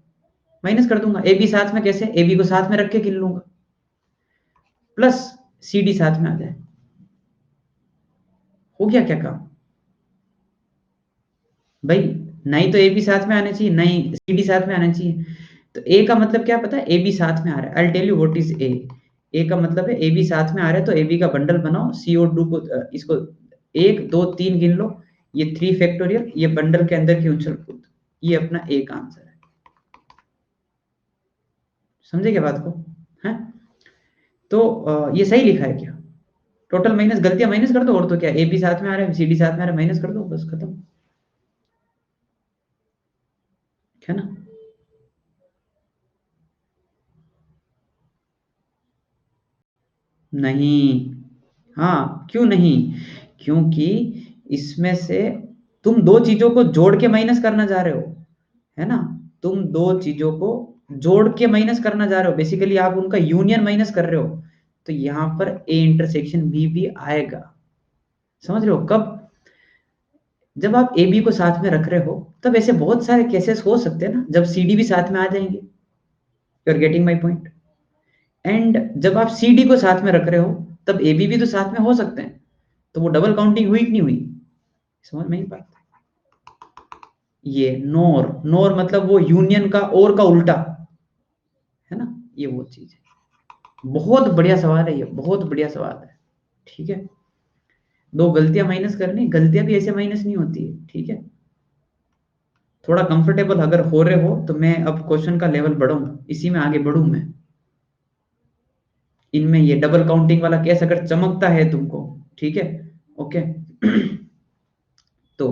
माइनस कर दूंगा। ए बी साथ में कैसे, ए बी को साथ में रख के गिन लूंगा, प्लस सी डी साथ में आ जाए। हो गया क्या काम भाई? नहीं तो ए बी साथ में आना चाहिए, नहीं सी डी साथ में आना चाहिए। तो ए का मतलब क्या पता है, ए बी साथ में आ रहा है। I tell you what is A. A का मतलब है ए बी साथ में आ रहा है, तो ए बी का बंडल बनाओ, CO2 को इसको 1 2 3 गिन लो, ये 3 फैक्टोरियल, ये बंडल के अंदर की उछल कूद, ये अपना ए का आंसर है। समझे क्या बात को? है तो ये सही लिखा है क्या? टोटल माइनस, गलतियां माइनस कर दो, और तो क्या, ए बी साथ में आ रहा है, सी डी साथ में आ रहा है, माइनस कर दो, बस खत्म, है ना? नहीं, हाँ क्यों नहीं? क्योंकि इसमें से तुम दो चीजों को जोड़ के माइनस करना जा रहे हो, है ना? तुम दो चीजों को जोड़ के माइनस करना जा रहे हो, बेसिकली आप उनका यूनियन माइनस कर रहे हो, तो यहां पर ए इंटरसेक्शन बी भी आएगा। समझ रहे हो कब? जब आप ए बी को साथ में रख रहे हो, तब ऐसे बहुत सारे केसेस हो सकते हैं ना, जब सी डी भी साथ में आ जाएंगे। You are getting my point? And जब आप सी डी को साथ में रख रहे हो, तब ए बी भी तो साथ में हो सकते हैं, तो वो डबल काउंटिंग हुई कि नहीं हुई? समझ में ही बात? ये नोर, नोर मतलब वो यूनियन का और का उल्टा, है ना? ये वो चीज है। बहुत बढ़िया सवाल है ये, बहुत बढ़िया सवाल है। ठीक है, दो गलतियां माइनस करनी, गलतियां भी ऐसे माइनस नहीं होती है, ठीक है? थोड़ा कंफर्टेबल अगर हो रहे हो तो मैं अब क्वेश्चन का लेवल बढ़ाऊं, इसी में आगे बढ़ूं मैं। इनमें ये डबल काउंटिंग वाला केस अगर चमकता है तुमको, ठीक है, ओके। तो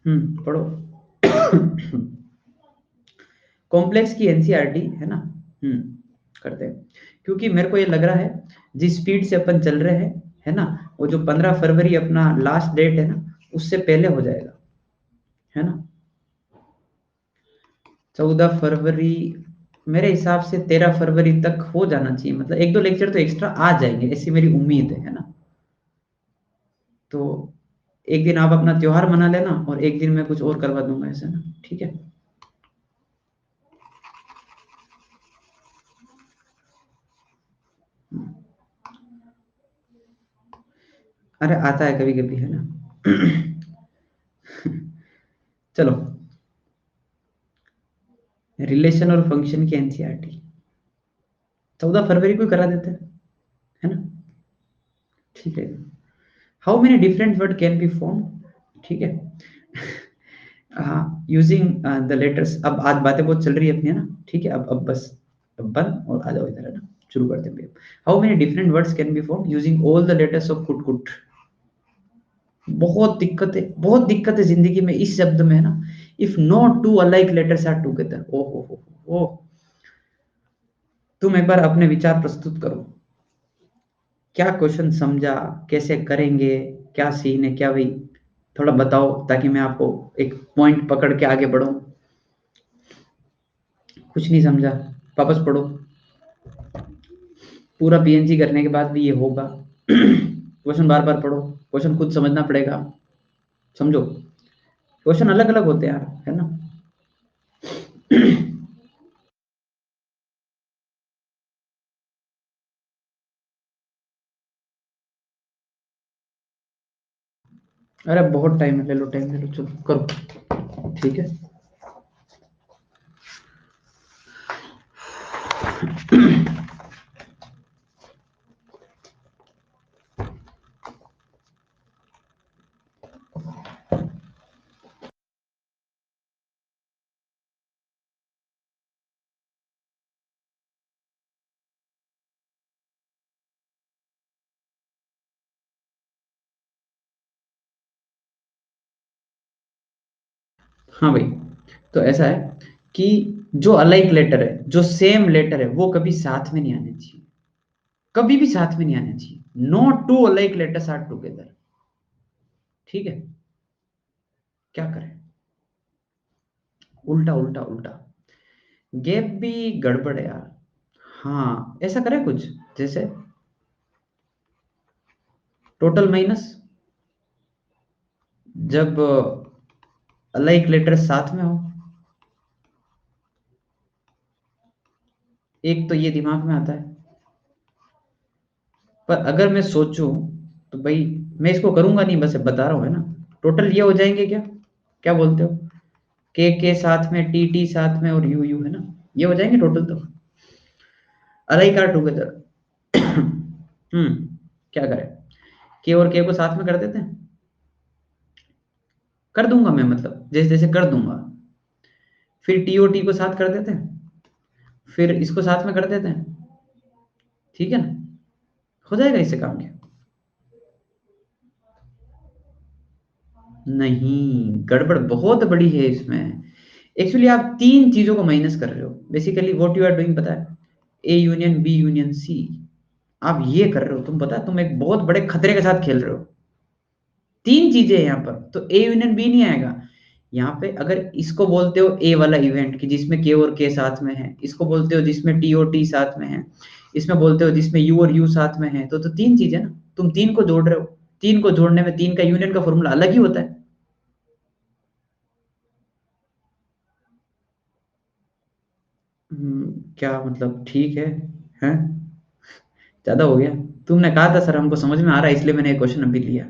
पढ़ो। कॉम्प्लेक्स की एनसीईआरटी है ना? करते हैं, क्योंकि मेरे को ये लग रहा है जिस स्पीड से अपन चल रहे हैं, है ना, वो जो 15 फरवरी अपना लास्ट डेट है ना, उससे पहले हो जाएगा, है ना? 14 फरवरी, मेरे हिसाब से 13 फरवरी तक हो जाना चाहिए, मतलब एक दो लेक्चर तो एक्स्ट्रा आ जाएंगे, ऐसी मेरी उम्मीद है ना? तो एक दिन आप अपना त्योहार मना लेना, और एक दिन मैं कुछ और करवा दूंगा ऐसे ना, ठीक है? अरे आता है कभी कभी, है ना? चलो, रिलेशन और फंक्शन की एनसीईआरटी 14 फरवरी को ही करा देते हैं, है ना? ठीक है। How many different word can be form, ठीक है? हाँ, यूजिंग द लेटर्स। अब आज बातें बहुत चल रही है अपनी, है ना? ठीक है, अब बस, अब बंद और आ जाओ इधर, है ना? शुरू करते हैं। How many different words can be form using all the letters of कुट कुट? बहुत दिक्कत है जिंदगी में इस शब्द में, है ना? If no two alike letters are together, ओ हो, तुम एक बार अपने विचार प्रस्तुत करो, क्या क्वेश्चन समझा, कैसे करेंगे, क्या सीन है, क्या भाई, थोड़ा बताओ, ताकि मैं आपको एक पॉइंट पकड़ के आगे बढ़ूं। कुछ नहीं समझा, वापस पढ़ो, पूरा पीएनसी करने के बाद भी ये होगा। क्वेश्चन बार बार पढ़ो, क्वेश्चन खुद समझना पड़ेगा, समझो, क्वेश्चन अलग अलग होते हैं यार, है ना? अरे बहुत टाइम है, ले लो टाइम, ले लो, चलो करो, ठीक है। हाँ भाई, तो ऐसा है कि जो अलाइक लेटर है, जो सेम लेटर है, वो कभी साथ में नहीं आने चाहिए, कभी भी साथ में नहीं आने चाहिए। No two alike letters are together, ठीक है? क्या करें? उल्टा उल्टा उल्टा, गैप भी गड़बड़ है यार। हाँ, ऐसा करें कुछ, जैसे टोटल माइनस, जब अलाइक लेटर साथ में हो, एक तो ये दिमाग में आता है। पर अगर मैं सोचूं, तो भाई मैं इसको करूंगा नहीं, बस बता रहा हूं, है ना? टोटल ये हो जाएंगे क्या? क्या बोलते हो? के साथ में, टी साथ में और यू है ना, ये हो जाएंगे टोटल। तो अलाइक आर टुगेदर। क्या करें, के और के को साथ में कर देते हैं, कर दूंगा मैं, मतलब जैसे जैसे कर दूंगा। फिर टी और टी को साथ कर देते हैं, फिर इसको साथ में कर देते हैं, ठीक है ना, हो जाएगा इससे काम क्या। नहीं, गड़बड़ बहुत बड़ी है इसमें। एक्चुअली आप तीन चीजों को माइनस कर रहे हो, basically what you are doing पता है, A union B union C. आप ये कर रहे हो, तुम पता है तुम एक बहुत बड़े खतरे के साथ खेल रहे हो। तीन चीजें हैं यहाँ पर, तो ए यूनियन बी नहीं आएगा यहाँ पे। अगर इसको बोलते हो ए वाला इवेंट कि जिसमें के और के साथ में है, इसको बोलते हो जिसमें टी और टी साथ में है, इसमें बोलते हो जिसमें यू और यू साथ में है, तो तीन चीजें ना, तुम तीन को जोड़ रहे हो। तीन को जोड़ने में तीन का यूनियन का फॉर्मूला अलग ही होता है। क्या मतलब, ठीक है, हैं, ज्यादा हो गया। तुमने कहा था सर हमको समझ में आ रहा है, इसलिए मैंने क्वेश्चन अभी लिया।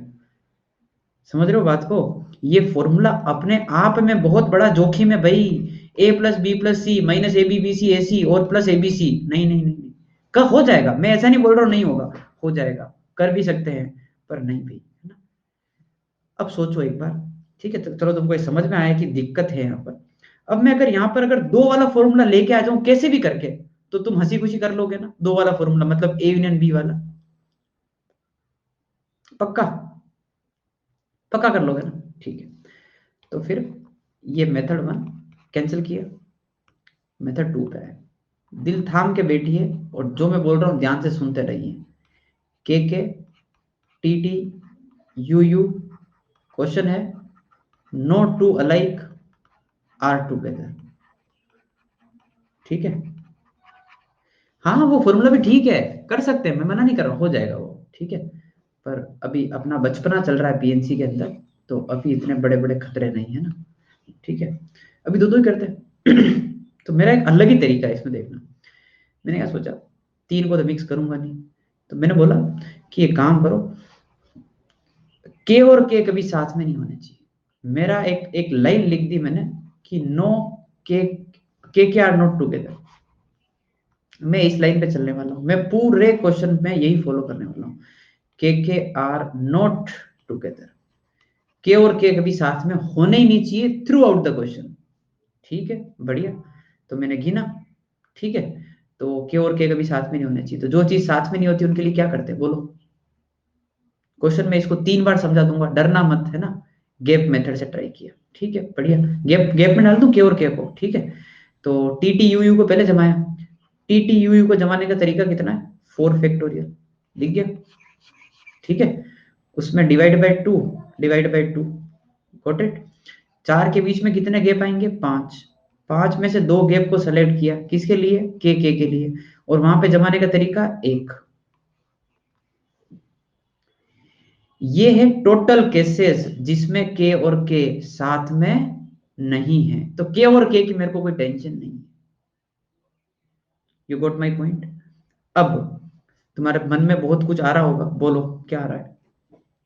समझ रहे हो बात को, ये फॉर्मूला अपने आप में बहुत बड़ा जोखिम है भाई। A plus B plus C minus A B B C A C और प्लस ए बी सी, नहीं नहीं नहीं नहीं, कब हो जाएगा, मैं ऐसा नहीं बोल रहा हूँ नहीं होगा, हो जाएगा, कर भी सकते हैं, पर नहीं भाई, है ना। अब सोचो एक बार, ठीक है, तो चलो तुमको ये समझ में आया कि दिक्कत है यहाँ पर। अब मैं अगर यहाँ पर अगर दो वाला फॉर्मूला लेके आ जाऊं कैसे भी करके, तो तुम हंसी खुशी कर लोगे ना, दो वाला फॉर्मूला मतलब ए यूनियन बी वाला, पक्का, पक्का कर लोगे ना, ठीक है। तो फिर ये मेथड वन कैंसिल किया, मेथड टू पे है। दिल थाम के बैठिए और जो मैं बोल रहा हूँ ध्यान से सुनते रहिए। K T T U U, question है no two alike are together, ठीक है। हाँ हाँ, वो फॉर्मूला भी ठीक है, कर सकते हैं, मैं मना नहीं कर रहा हूँ, हो जाएगा वो, ठीक है। पर अभी अपना बचपना चल रहा है पीएनसी के अंदर, तो अभी इतने बड़े बड़े खतरे नहीं है ना, ठीक है। अभी दो दो ही करते हैं। तो मेरा एक अलग ही तरीका है इसमें देखना। मैंने क्या सोचा, तीन को तो मिक्स करूंगा नहीं, तो मैंने बोला कि एक काम करो, के और के कभी साथ में नहीं होने चाहिए। मेरा एक एक लाइन लिख दी मैंने कि नो के आर नॉट टुगेदर। मैं इस लाइन पे चलने वाला हूं, मैं पूरे क्वेश्चन में यही फॉलो करने वाला हूं। के आर नॉट टुगेदर, के और के कभी साथ में होने ही नहीं चाहिए थ्रू आउट द क्वेश्चन, ठीक है, बढ़िया। तो मैंने गिना, ठीक है। तो के और के कभी साथ में नहीं होने चाहिए, तो जो चीज साथ में नहीं होती उनके लिए क्या करते हैं बोलो। क्वेश्चन में इसको तीन बार समझा दूंगा, डरना मत, है ना। गैप मेथड से ट्राई किया, ठीक है, बढ़िया। गैप गैप में डाल दूं के और के को, ठीक है। तो टी टी यू यू को पहले जमाया, टी टी यू यू को जमाने का तरीका कितना है, 4 फैक्टोरियल, लिख गया, ठीक है। उसमें divide by two, got it. चार के बीच में कितने गैप आएंगे, पांच। पांच में से दो गैप को सेलेक्ट किया, किसके लिए, के लिए, और वहां पे जमाने का तरीका एक। ये है टोटल केसेस जिसमें के और के साथ में नहीं है, तो के और के की मेरे को कोई टेंशन नहीं है। You got my point. अब तुम्हारे मन में बहुत कुछ आ रहा होगा, बोलो क्या आ रहा है,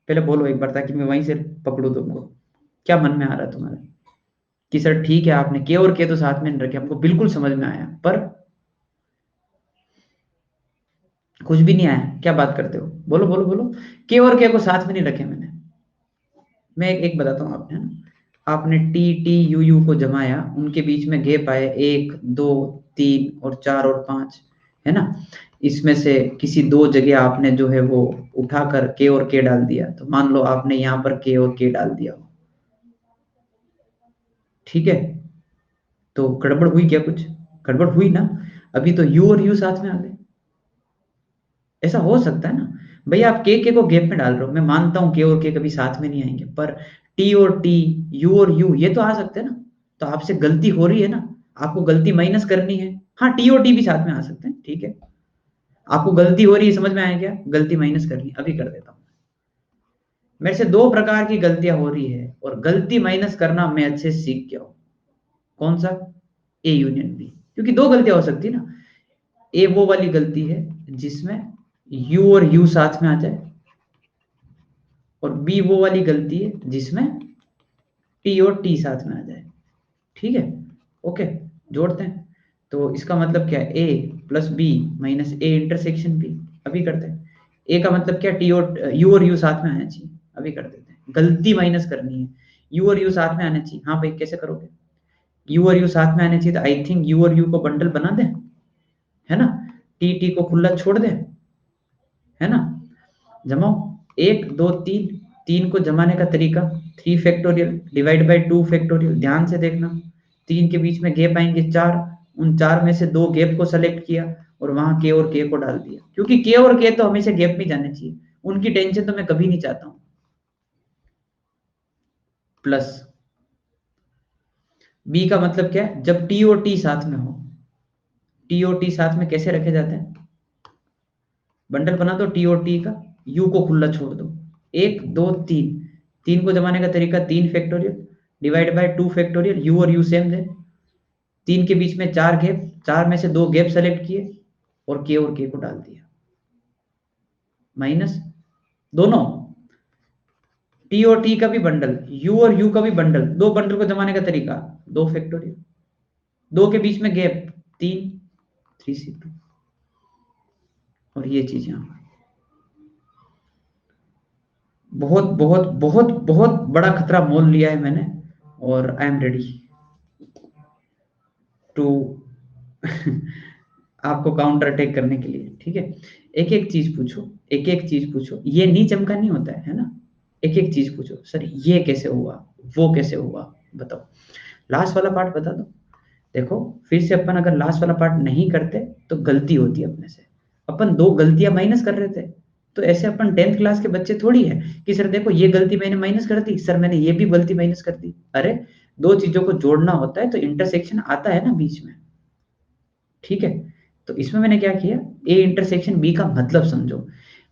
पहले बोलो एक बार ताकि मैं वहीं से पकड़ू तुमको। क्या मन में आ रहा है तुम्हारे, कि सर ठीक है आपने के और के तो साथ में नहीं रखे, हमको बिल्कुल समझ में आया, पर कुछ भी नहीं आया, क्या बात करते हो, बोलो बोलो बोलो। के और के को साथ में नहीं रखे मैंने। मैं एक बताता हूँ आपने, है ना, आपने टी टी यू को जमाया, उनके बीच में गैप आए एक दो तीन और चार और पांच, है ना। इसमें से किसी दो जगह आपने जो है वो उठाकर के और के डाल दिया, तो मान लो आपने यहाँ पर के और के डाल दिया, ठीक है। तो गड़बड़ हुई क्या कुछ, गड़बड़ हुई ना। अभी तो यू और यू साथ में आ गए, ऐसा हो सकता है ना। भैया आप के को गैप में डाल रहे हो, मैं मानता हूँ के और के कभी साथ में नहीं आएंगे, पर टी और टी, यू और यू ये तो आ सकते हैं ना। तो आपसे गलती हो रही है ना, आपको गलती माइनस करनी है। हाँ, टी और टी भी साथ में आ सकते हैं, ठीक है। आपको गलती हो रही है, समझ में आया क्या, गलती माइनस करनी है, अभी कर देता हूँ। मेरे से दो प्रकार की गलतियां हो रही है और गलती माइनस करना मैं अच्छे से सीख गया हूँ। कौन सा, ए यूनियन बी, क्योंकि दो गलतियां हो सकती है ना। ए वो वाली गलती है जिसमें यू और यू साथ में आ जाए, और बी वो वाली गलती है जिसमें टी और टी साथ में आ जाए। ठीक है, ओके, जोड़ते हैं। तो इसका मतलब क्या है, A plus B minus A intersection B. अभी करते हैं। ए का मतलब क्या, टी और यू और यू साथ में आना चाहिए। अभी कर देते हैं, गलती माइनस करनी है। यू और यू साथ में आने चाहिए। हाँ भाई, कैसे करोगे? यू और यू साथ में आने चाहिए, तो आई थिंक यू और यू को बंडल बना दें, है ना। टी टी को खुला छोड़ दें, है ना। जमाओ, एक दो तीन, तीन को जमाने का तरीका, 3 फैक्टोरियल डिवाइड बाई 2 फैक्टोरियल। ध्यान से देखना, तीन के बीच में गैप आएंगे 4, उन 4 में से 2 गैप को सेलेक्ट किया और वहां के और के को डाल दिया, क्योंकि के और के तो हमेशा गैप में जाने चाहिए, उनकी टेंशन तो मैं कभी नहीं चाहता हूं। प्लस बी का मतलब क्या है, जब टी और टी साथ में हो। टी और टी साथ में कैसे रखे जाते हैं, बंडल बना दो टी और टी का, यू को खुला छोड़ दो, एक दो तीन, तीन को जमाने का तरीका 3 factorial divide by 2 factorial, you और यू सेम है, तीन के बीच में 4 गैप, 4 में से 2 गैप सेलेक्ट किए और के को डाल दिया, माइनस दोनों, टी और टी का भी बंडल, यू और यू का भी बंडल, दो बंडल को जमाने का तरीका 2 फैक्टोरियल, 2 के बीच में गैप 3, 3c2, और ये चीज यहां बहुत बहुत बहुत बहुत बड़ा खतरा मोल लिया है मैंने, और आई एम रेडी टू आपको काउंटर अटैक करने के लिए। ठीक है, एक एक चीज पूछो, एक एक चीज पूछो, ये नहीं चमका नहीं होता है ना। एक एक चीज पूछो, सर ये कैसे हुआ, वो कैसे हुआ, बताओ। लास्ट वाला पार्ट बता दो। देखो, फिर से अपन अगर लास्ट वाला पार्ट नहीं करते तो गलती होती है अपने से। अपन 2 गलतियां माइनस कर रहे थे, तो ऐसे अपन 10th क्लास के बच्चे थोड़ी है कि सर देखो ये गलती मैंने माइनस कर दी, सर मैंने ये भी गलती माइनस कर दी। अरे, दो चीजों को जोड़ना होता है तो इंटरसेक्शन आता है ना बीच में। ठीक है, तो इसमें मैंने क्या किया, ए इंटरसेक्शन बी का मतलब समझो।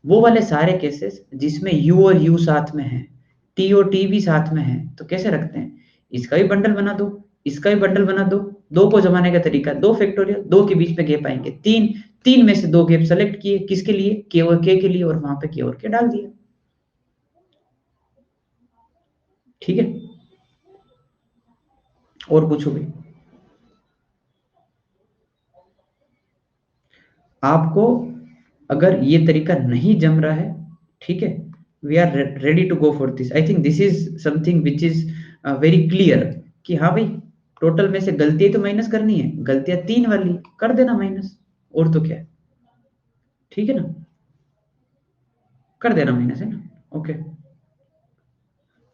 वो वाले सारे केसेस जिसमें यू और यू साथ में है, टी और टी भी साथ में है, तो कैसे रखते हैं, इसका भी बंडल बना दो, इसका भी बंडल बना दो, दो को जमाने का तरीका 2 फैक्टोरियल, 2 के बीच में गैप आएंगे 3, 3 में से 2 गैप सेलेक्ट किए, किसके लिए, के और के लिए, और वहां पे के और के डाल दिया। ठीक है, और पूछो भाई। आपको अगर ये तरीका नहीं जम रहा है, ठीक है, we are ready to go for this. I think this is something which is very clear, कि हाँ भाई, टोटल में से गलतियां तो माइनस करनी है, गलतियां 3 वाली कर देना माइनस, और तो क्या है। ठीक है ना, कर देना माइनस, है ना। ओके,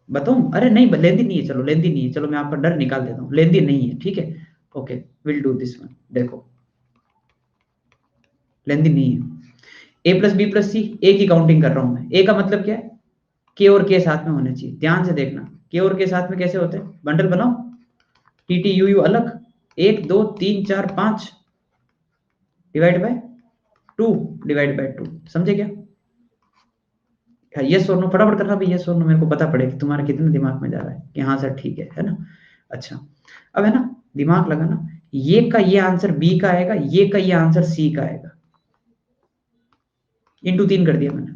बताऊं, अरे नहीं लेंदी नहीं है, चलो लेंदी नहीं है, चलो मैं आपका डर निकाल देता हूँ, लेंदी नहीं है, ठीक है। Okay, will do this one, देखो, लेंदी नहीं है। ए प्लस बी प्लस सी, ए की काउंटिंग कर रहा हूं मैं। ए का मतलब क्या है, के और के साथ में होने चाहिए, ध्यान से देखना, के और के साथ में कैसे होते हैं, बंडल बनाओ, टी टी यू यू अलग, 1 2 3 4 5 डिवाइड बाय 2, डिवाइड बाय 2, समझे क्या। यस और नो फटाफट करना भाई, यस और नो, मेरे को पता पड़े कि तुम्हारा कितना दिमाग में जा रहा है कि हाँ सर ठीक है ना। अच्छा, अब है ना, दिमाग लगाना, ये का ये आंसर बी का आएगा, ये का ये आंसर सी का आएगा, इंटू 3 कर दिया मैंने,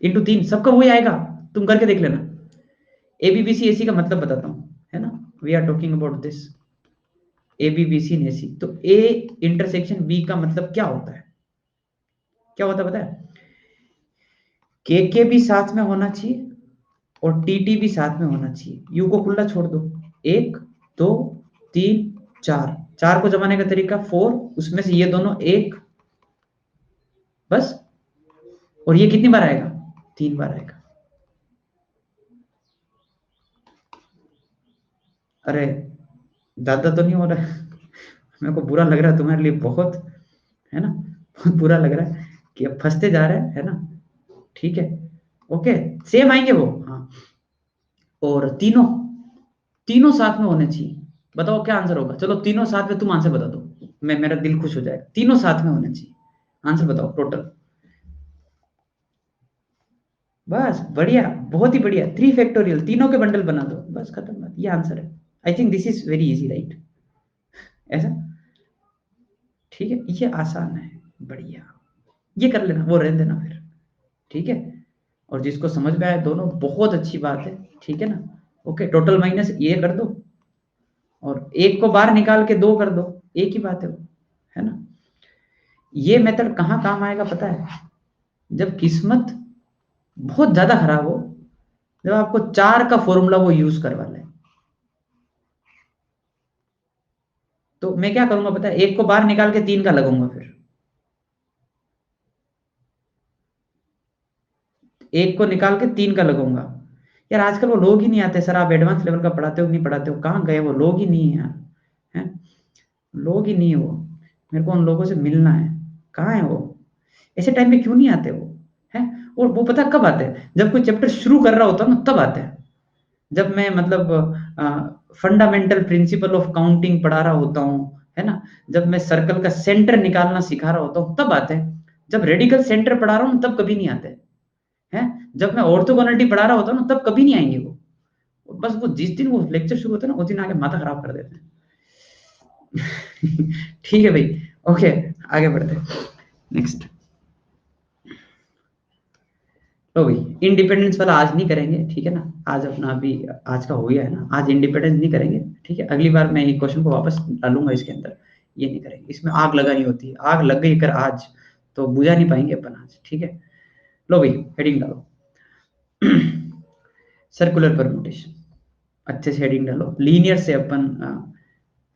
इंटू 3 सबका वही आएगा, तुम करके देख लेना। ए बी बी सी ए सी का मतलब बताता हूँ, है ना, we are talking about this, A B B C ने सी, तो ए इंटरसेक्शन बी का मतलब क्या होता है, क्या होता है पता है, के भी साथ में होना चाहिए और टी टी भी साथ में होना चाहिए, यू को खुला छोड़ दो, 1 2 3 4, 4 को जमाने का तरीका 4, उसमें से ये दोनों एक, बस, और ये कितनी बार आएगा, 3 बार आएगा। अरे, ज्यादा तो नहीं हो रहा है, मेरे को बुरा लग रहा है तुम्हारे लिए बहुत, है ना, बहुत बुरा लग रहा है कि अब फंसते जा रहे हैं, है ना। ठीक है, ओके, सेम आएंगे वो, हाँ, और तीनों, तीनों साथ में होने चाहिए। बताओ क्या आंसर होगा, चलो तीनों साथ में, तुम आंसर बता दो, मैं, मेरा दिल खुश हो जाएगा, तीनों साथ में होने चाहिए, आंसर बताओ टोटल। बस बढ़िया, बहुत ही बढ़िया, 3 फैक्टोरियल, तीनों के बंडल बना दो, बस खत्म बात, ये आंसर है। आई think this is very easy, right, ऐसा। ठीक है, ये आसान है, बढ़िया, ये कर लेना, वो रहने देना फिर। ठीक है, और जिसको समझ में आए दोनों, बहुत अच्छी बात है, ठीक है ना। ओके, टोटल माइनस ये कर दो, और एक को बाहर निकाल के 2 कर दो, एक ही बात है वो, है ना। ये मेथड कहाँ काम आएगा पता है? जब किस्मत बहुत ज्यादा खराब हो, जब आपको 4 का फॉर्मूला वो यूज करवा ले। तो मैं क्या करूंगा पता है? एक को बाहर निकाल के 3 का लगाऊंगा, फिर एक को निकाल के 3 का लगाऊंगा। यार आजकल वो लोग ही नहीं आते सर, आप एडवांस लेवल का पढ़ाते हो कि नहीं पढ़ाते हो, कहाँ गए वो लोग? ही नहीं है यार, हैं? लोग ही नहीं है वो। मेरे को उन लोगों से मिलना है, कहाँ है वो? ऐसे टाइम पे क्यों नहीं आते वो, हैं? और वो पता कब आते हैं? जब कोई चैप्टर शुरू कर रहा होता है ना, तब आते हैं। जब मैं मतलब फंडामेंटल प्रिंसिपल ऑफ काउंटिंग पढ़ा रहा होता हूँ, है ना, जब मैं सर्कल का सेंटर निकालना सिखा रहा होता हूँ, तब आते हैं। जब रेडिकल सेंटर पढ़ा रहा हूँ तब कभी नहीं आते हैं। जब मैं ऑर्थोगोनलिटी पढ़ा रहा होता हूँ ना, तब कभी नहीं आएंगे वो। बस वो जिस दिन वो लेक्चर शुरू होता है ना, उस दिन आके माथा खराब कर देते हैं। ठीक है भाई, ओके, आगे बढ़ते हैं। नेक्स्ट, तो भाई इंडिपेंडेंस वाला आज नहीं करेंगे, ठीक है ना। आज अपना अभी आज का हो गया है ना, आज इंडिपेंडेंस नहीं करेंगे, ठीक है। अगली बार मैं ये क्वेश्चन को वापस डालूंगा इसके अंदर। ये नहीं करेंगे, इसमें आग लगानी होती है, आग लग गई कर आज तो बुझा नहीं पाएंगे अपन आज, ठीक है। लो भाई, हेडिंग डालो। सर्कुलर परम्यूटेशन, अच्छे से हेडिंग डालो। लीनियर से अपन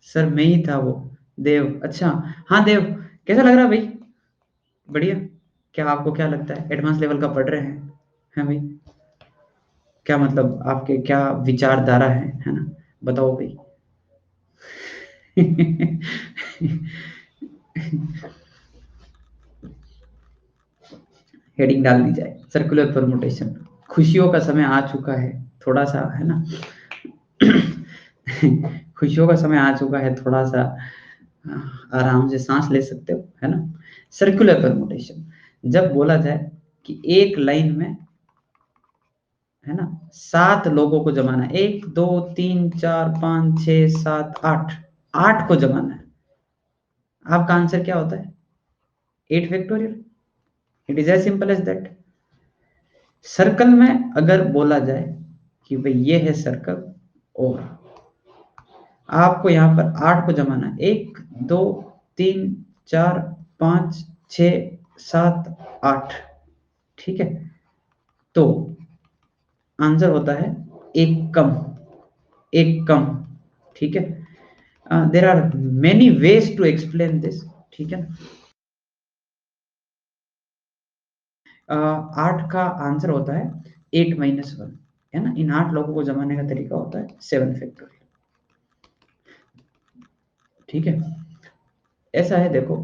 सर मैं ही था वो, देव, अच्छा। हाँ देव, कैसा लग रहा है भाई? बढ़िया। क्या आपको क्या लगता है, एडवांस लेवल का पढ़ रहे हैं भाई? क्या मतलब आपके क्या विचारधारा है ना? बताओ भाई। हेडिंग डाल दी जाए, सर्कुलर परमुटेशन। खुशियों का समय आ चुका है, थोड़ा सा, है ना। खुशियों का समय आ चुका है, थोड़ा सा आराम से सांस ले सकते हो, है ना। सर्कुलर परमुटेशन, जब बोला जाए कि एक लाइन में, है ना, 7 लोगों को जमाना है, 1 2 3 4 5 6 7 8, 8 को जमाना है। आपका आंसर क्या होता है? 8 factorial. It is as simple as that. Circle में अगर बोला जाए कि भाई ये है सर्कल, और आपको यहाँ पर 8 को जमाना है, 1 2 3 4 5 6 7 8, ठीक है। तो आंसर होता है एक कम, एक कम, ठीक है। There are many ways to explain this, ठीक है। 8 का आंसर होता है 8 - 1, है ना। इन 8 लोगों को जमाने का तरीका होता है 7 फैक्टोरियल, ठीक है। ऐसा है, देखो,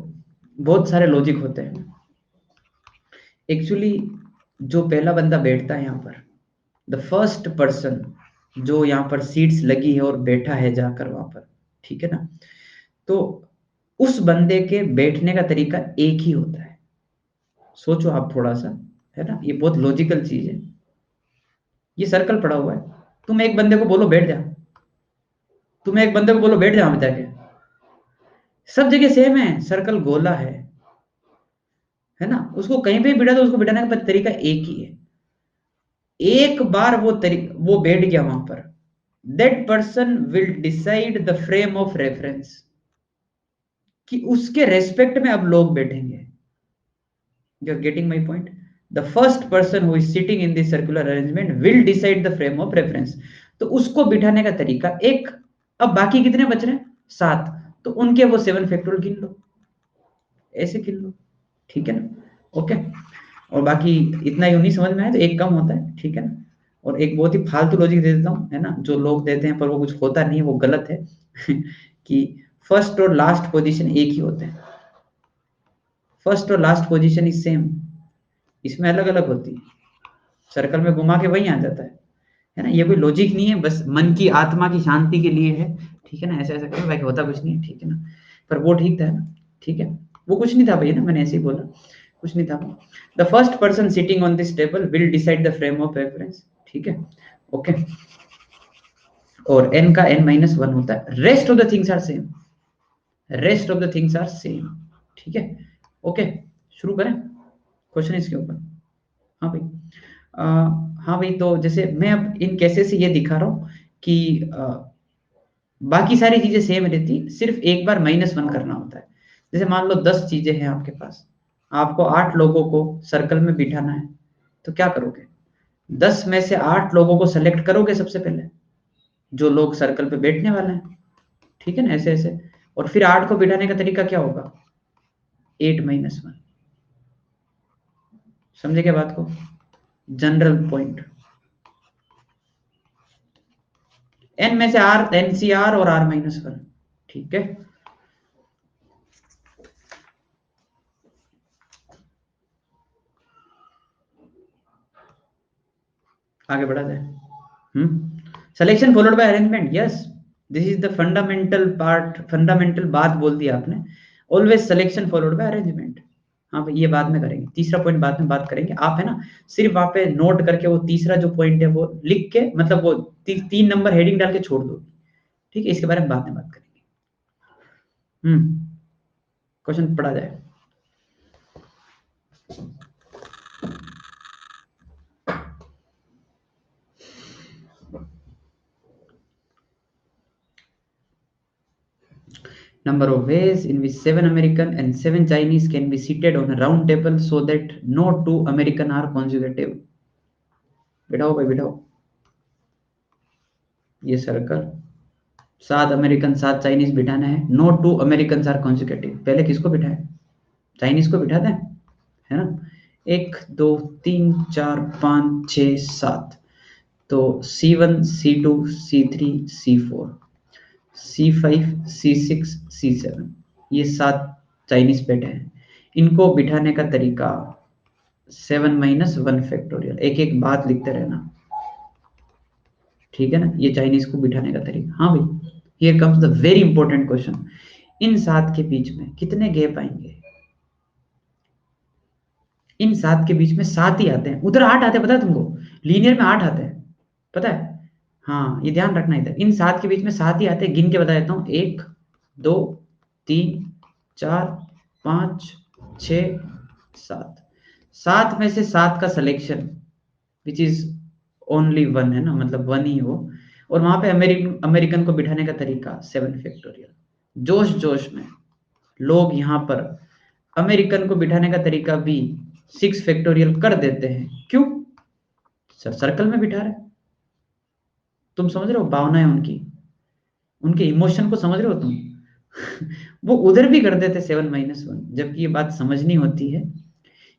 बहुत सारे लॉजिक होते हैं एक्चुअली। जो पहला बंदा बैठता है यहाँ पर, द फर्स्ट पर्सन, जो यहाँ पर सीट्स लगी है और बैठा है जाकर वहां पर, ठीक है ना, तो उस बंदे के बैठने का तरीका एक ही होता है। सोचो आप थोड़ा सा, है ना, ये बहुत लॉजिकल चीज है। ये सर्कल पड़ा हुआ है, तुम एक बंदे को बोलो बैठ जा, तुम एक बंदे को बोलो बैठ जा, हम जाके, सब जगह सेम है, सर्कल गोला है ना। उसको कहीं पे भी बिठा दो, उसको बिठाने का तरीका एक ही है। एक बार वो बैठ गया वहां पर, that person will decide the frame of reference, कि उसके रेस्पेक्ट में अब लोग बैठेंगे। You are getting my point? The first person who is sitting in this circular arrangement will decide the frame of reference. तो उसको बिठाने का तरीका एक। अब बाकी कितने बच रहे हैं? 7। तो उनके वो 7 फैक्टोरियल गिन लो, ऐसे गिन लो, ठीक है ना। ओके, और बाकी इतना ही नहीं समझ में आया तो एक कम होता है, ठीक है ना। और एक बहुत ही फालतू लॉजिक दे देता हूँ, है ना, जो लोग देते हैं पर वो कुछ होता नहीं है, वो गलत है। कि फर्स्ट और लास्ट पोजीशन एक ही होते हैं, फर्स्ट और लास्ट पोजीशन इज सेम, इसमें अलग अलग होती है। सर्कल में घुमा के वही आ जाता है ना। ये कोई लॉजिक नहीं है, बस मन की आत्मा की शांति के लिए है, ठीक है ना। ऐसा ऐसा करो, बाकी होता कुछ नहीं है, ठीक है ना। पर वो ठीक था ना, ठीक है। वो कुछ नहीं था भैया ना, मैंने ऐसे ही बोला, कुछ नहीं था। The first person sitting on this table will decide the frame of reference, ठीक है। ओके, और n का n - 1 होता है, rest of the things are same, rest of the things are same, ठीक है। ओके, शुरू करें क्वेश्चन इसके ऊपर। हाँ भाई, हाँ भाई, तो जैसे मैं अब इन केसेस से ये दिखा रहा हूँ कि बाकी सारी चीजें सेम रहती, सिर्फ एक बार -1 करना होता है। जैसे मान लो 10 चीजें हैं आपके पास, आपको 8 लोगों को सर्कल में बिठाना है, तो क्या करोगे? 10 में से 8 लोगों को सेलेक्ट करोगे सबसे पहले, जो लोग सर्कल पे बैठने वाले हैं, ठीक है ना, ऐसे ऐसे। और फिर 8 को बिठाने का तरीका क्या होगा? 8 - 1। समझे क्या बात को? General point. n में से r, NCR और r-1, ठीक है। आगे बढ़ा जाए। Selection followed by arrangement, yes, this is the fundamental part, fundamental बात बोल दी आपने। Always selection followed by arrangement. हाँ भाई, ये बाद में करेंगे, तीसरा पॉइंट बाद में बात करेंगे। आप है ना सिर्फ वहां पे नोट करके वो तीसरा जो पॉइंट है वो लिख के, मतलब वो 3 नंबर हेडिंग डाल के छोड़ दो, ठीक है। इसके बारे में बाद में बात करेंगे। क्वेश्चन पढ़ा जाए। Number of ways in which 7 American and 7 Chinese can be seated on a round table so that no 2 American are consecutive. बिठाओ भाई बिठाओ। ये सर्कल 7 अमेरिकन 7 चाइनीज बिठाना है, नो 2 अमेरिकन आर कॉन्सिक्यूटिव। पहले किसको बिठाए? चाइनीज को बिठा दें, है ना। 1 2 3 4 5 6 7, तो C1 C2 C3 C4 C5 C6 C7, ये 7 चाइनीज बैठे हैं। इनको बिठाने का तरीका 7 - 1 फैक्टोरियल, एक एक बात लिखते रहना, ठीक है ना। ये चाइनीज को बिठाने का तरीका। हाँ भाई, here comes the very important question. इन 7 के बीच में कितने गैप आएंगे? इन 7 के बीच में 7 ही आते हैं, उधर 8 आते हैं, पता है तुमको? लीनियर में 8 आते हैं, पता है? हाँ, ये ध्यान रखना। इधर इन 7 के बीच में 7 ही आते हैं, गिन के बता देता हूँ। 1 2 3 4 5 6 7। 7 में से 7 का सिलेक्शन विच इज ओनली 1, है ना, मतलब 1 ही हो। और वहां पे अमेरिकन को बिठाने का तरीका 7 फैक्टोरियल। जोश जोश में लोग यहाँ पर अमेरिकन को बिठाने का तरीका भी 6 फैक्टोरियल कर देते हैं। क्यों? सर सर्कल में बिठा रहे, तुम समझ रहे हो भावनाएं उनकी, उनके इमोशन को समझ रहे हो तुम? वो उधर भी कर देते 7 - 1, जबकि ये बात समझनी होती है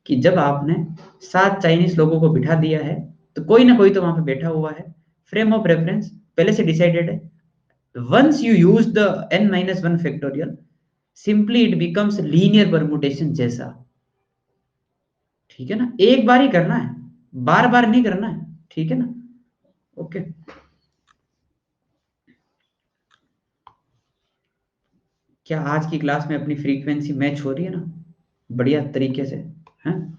कि जब आपने 7 चाइनीज लोगों को बिठा दिया है, तो कोई ना कोई तो वहां पे बैठा हुआ है। फ्रेम ऑफ रेफरेंस पहले से डिसाइडेड है। Once you use the n - 1 factorial, simply it becomes linear permutation जैसा, ठीक है ना। एक बार ही करना है, बार बार नहीं करना है, ठीक है ना। ओके, क्या आज की क्लास में अपनी फ्रीक्वेंसी मैच हो रही है ना, बढ़िया तरीके से? हैं,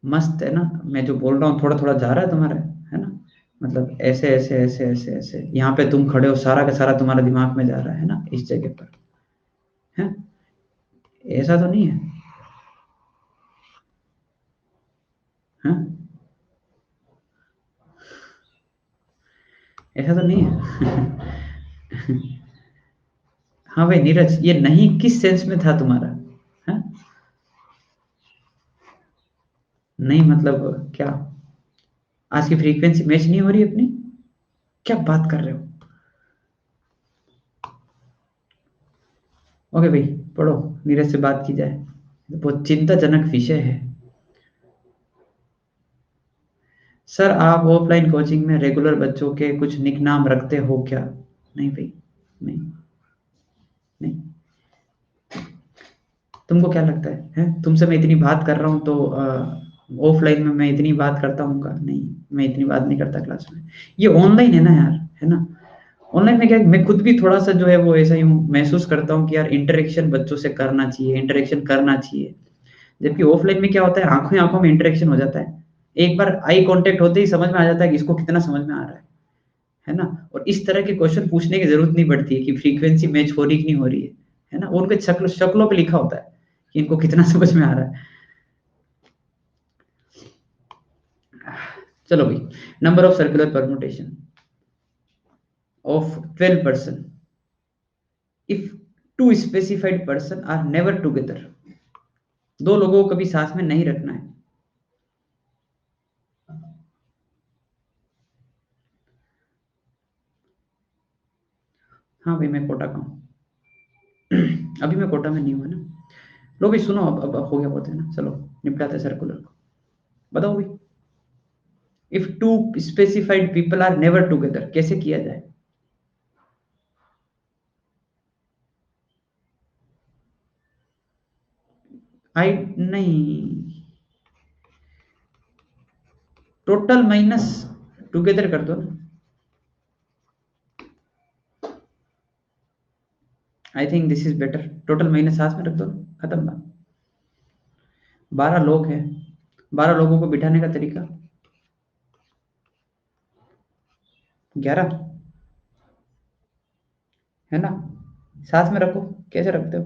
मस्त है ना? मैं जो बोल रहा हूँ थोड़ा थोड़ा जा रहा है तुम्हारे, है ना, मतलब ऐसे ऐसे ऐसे ऐसे ऐसे, यहाँ पे तुम खड़े हो, सारा का सारा तुम्हारे दिमाग में जा रहा है ना इस जगह पर, है? ऐसा तो नहीं है? हाँ, ऐसा तो नहीं है? हाँ भाई नीरज, ये नहीं किस सेंस में था तुम्हारा? हाँ, नहीं मतलब क्या? आज की फ्रीक्वेंसी मैच नहीं हो रही अपनी? क्या बात कर रहे हो? ओके भाई, पढ़ो, नीरज से बात की जाए, बहुत चिंताजनक विषय है। सर आप ऑफलाइन कोचिंग में रेगुलर बच्चों के कुछ निक नाम रखते हो क्या? नहीं भाई, नहीं, नहीं। तुमको क्या लगता है? तुमसे मैं इतनी बात कर रहा हूँ तो ऑफलाइन में मैं इतनी बात करता हूँ का? नहीं, मैं इतनी बात नहीं करता क्लास में। ये ऑनलाइन है ना यार, है ना। ऑनलाइन में क्या, मैं खुद भी थोड़ा सा जो है वो ऐसा ही महसूस करता हूँ कि यार इंटरेक्शन बच्चों से करना चाहिए, इंटरेक्शन करना चाहिए। जबकि ऑफलाइन में क्या होता है, आंखों ही आंखों में इंटरेक्शन हो जाता है। एक बार आई कांटेक्ट होते ही समझ में आ जाता है कि इसको कितना समझ में आ रहा है ना। और इस तरह के क्वेश्चन पूछने की जरूरत नहीं पड़ती है कि फ्रीक्वेंसी मैच हो रही कि नहीं हो रही है ना। उनके शक्लों पे लिखा होता है कि इनको कितना समझ में आ रहा है। चलो भाई, number of circular permutation, of 12 person if two specified person are never together. दो लोगों को कभी साथ में नहीं रखना है। हाँ भाई मैं कोटा का हूँ। अभी मैं कोटा में नहीं हूँ ना। लो भाई सुनो, अब हो गया बहुत है ना, चलो निपटाते सर्कुलर को। बताओ भाई, if two specified people are never together कैसे किया जाए? आई नहीं, टोटल माइनस टुगेदर कर दो ना। आई think this is better, total minus साथ में रख दो, खत्म बात। 12 लोग हैं, 12 लोगों को बिठाने का तरीका 11 है ना, साथ में रखो। कैसे रखते हो?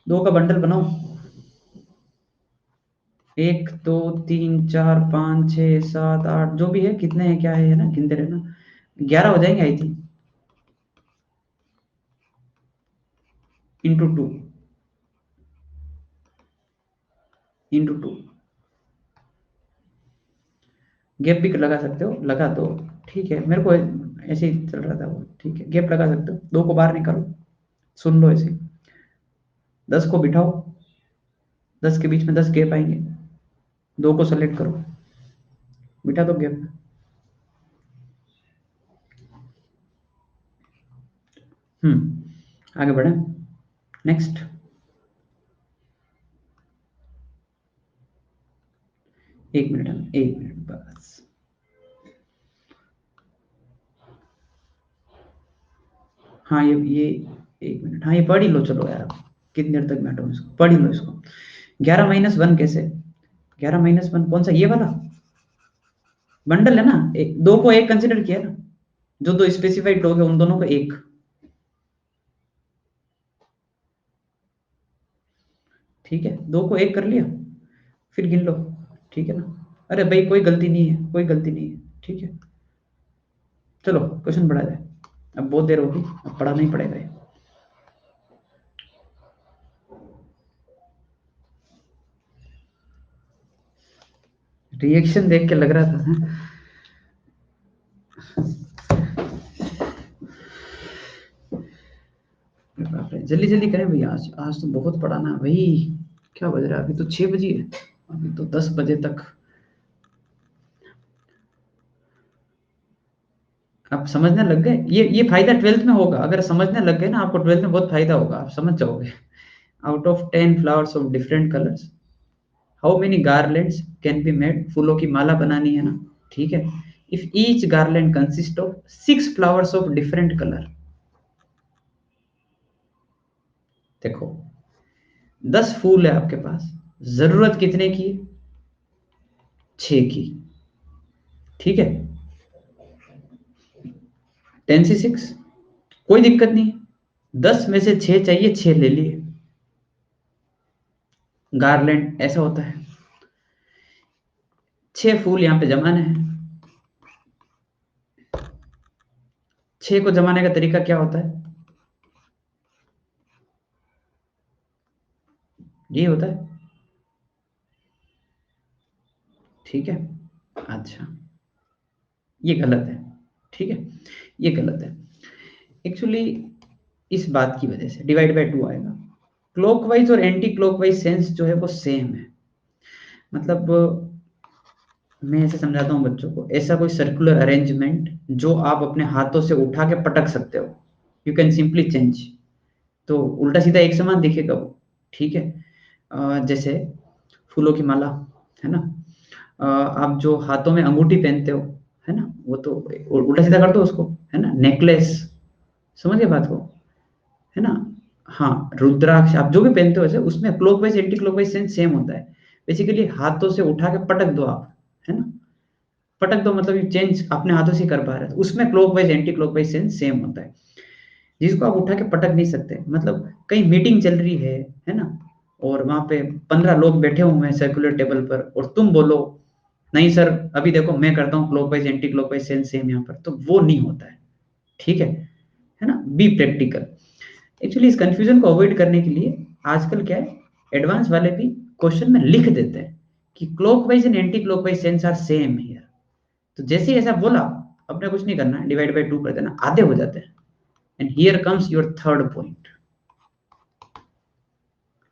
दो का बंडल बनाओ, 1 2 3 4 5 6 7 8 जो भी है, कितने हैं क्या है ना, गिनते रहना। 11 हो जाएंगे I think, into 2, into 2। Gap भी लगा सकते हो, लगा दो, ठीक है। मेरे को ऐसे ही चल रहा था वो, ठीक है, गैप लगा सकते हो। 2 को बाहर निकालो, सुन लो ऐसे। 10 को बिठाओ, 10 के बीच में 10 गैप आएंगे। 2 को सेलेक्ट करो, बिठा दो गैप। आगे बढ़े, नेक्स्ट। एक मिनट है, एक मिनट बस। हाँ ये एक मिनट, हाँ ये पढ़ ही लो चलो यार, कितनी देर तक बैठो, इसको पढ़ ही लो इसको। 11-1 कैसे? 11-1 कौन सा, ये वाला बंडल है ना, दो को एक कंसिडर किया ना, जो दो स्पेसिफाइड लोग है उन दोनों को एक। ठीक है, 2 को एक कर लिया, फिर गिन लो, ठीक है ना। अरे भाई कोई गलती नहीं है, कोई गलती नहीं है, ठीक है। चलो क्वेश्चन पढ़ा जाए, अब बहुत देर होगी, अब पढ़ाना ही पड़ेगा ये। रिएक्शन देख के लग रहा था हाँ? जल्दी जल्दी करें भैया, आज आज तो बहुत पढ़ाना है भाई। क्या बज रहा है अभी? तो 6 बजे है, अभी तो 10 बजे तक। आप समझने लग गए, ये फायदा 12th में होगा, अगर समझने लग गए ना आपको 12th में बहुत फायदा होगा, आप समझ जाओगे। Out of 10 flowers of different colours how many garlands can be made, फूलों की माला बनानी है ना, ठीक है। If each garland consist of 6 flowers of different colour, देखो 10 फूल है आपके पास, जरूरत कितने की? 6 की, ठीक है। 10 से 6 कोई दिक्कत नहीं, 10 में से 6 चाहिए, 6 ले लिए। गार्लैंड ऐसा होता है, 6 फूल यहाँ पे जमाने हैं। 6 को जमाने का तरीका क्या होता है? ये होता है, ठीक है। अच्छा, ये गलत है, ठीक है, ये गलत है। एक्चुअली इस बात की वजह से डिवाइड बाय 2 आएगा। क्लॉकवाइज और एंटी क्लॉकवाइज सेंस जो है वो सेम है। मतलब मैं ऐसे समझाता हूँ बच्चों को, ऐसा कोई सर्कुलर अरेंजमेंट जो आप अपने हाथों से उठा के पटक सकते हो, यू कैन सिंपली चेंज, तो उल्टा सीधा एक समान दिखेगा वो, ठीक है। जैसे फूलों की माला है ना, आप जो हाथों में अंगूठी पहनते हो है ना, वो तो उल्टा सीधा कर दो उसको, है ना। नेकलेस, समझ गए बात को, है ना। हाँ, रुद्राक्ष आप जो भी पहनते हो वैसे, उसमें clockwise anti clockwise sense same होता है। बेसिकली हाथों से उठा के पटक दो आप, है ना। पटक दो मतलब ये चेंज अपने हाथों से कर पा रहे हैं, तो उसमें clockwise anti clockwise sense same होता है। जिसको आप उठा के पटक नहीं सकते, मतलब कहीं मीटिंग चल रही है ना, और वहां पे 15 लोग बैठे हुए हैं सर्कुलर टेबल पर, और तुम बोलो नहीं सर अभी देखो मैं करता हूँ clockwise anti clockwise sense same यहाँ पर, तो वो नहीं होता है। ठीक है ना, बी प्रैक्टिकल। एक्चुअली इस कंफ्यूजन को अवॉइड करने के लिए आजकल क्या है, एडवांस वाले भी क्वेश्चन में लिख देते हैं कि clockwise and anticlockwise sense are same here. तो जैसे ही ऐसा बोला, अपने कुछ नहीं करना है, डिवाइड बाय 2 कर देना, आधे हो जाते हैं। And here comes your third point,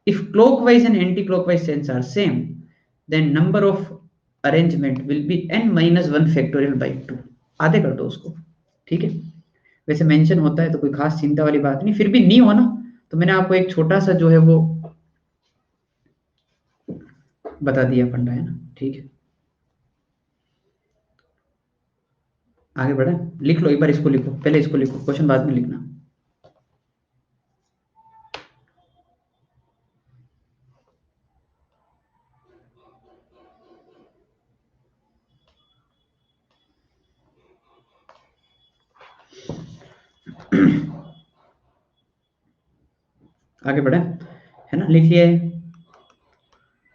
if clockwise and anti-clockwise sense are same, then number of arrangement will be n minus 1 factorial by 2। आधे कर दो उसको। ठीक है, वैसे मेंशन होता है तो कोई खास चिंता वाली बात नहीं, फिर भी नहीं हो ना तो मैंने आपको एक छोटा सा जो है वो बता दिया फंडा, है ना। ठीक है, आगे बढ़े, लिख लो एक बार, इसको लिखो, पहले इसको लिखो, क्वेश्चन बाद में लिखना। आगे बढ़े, है ना, लिख लिया है,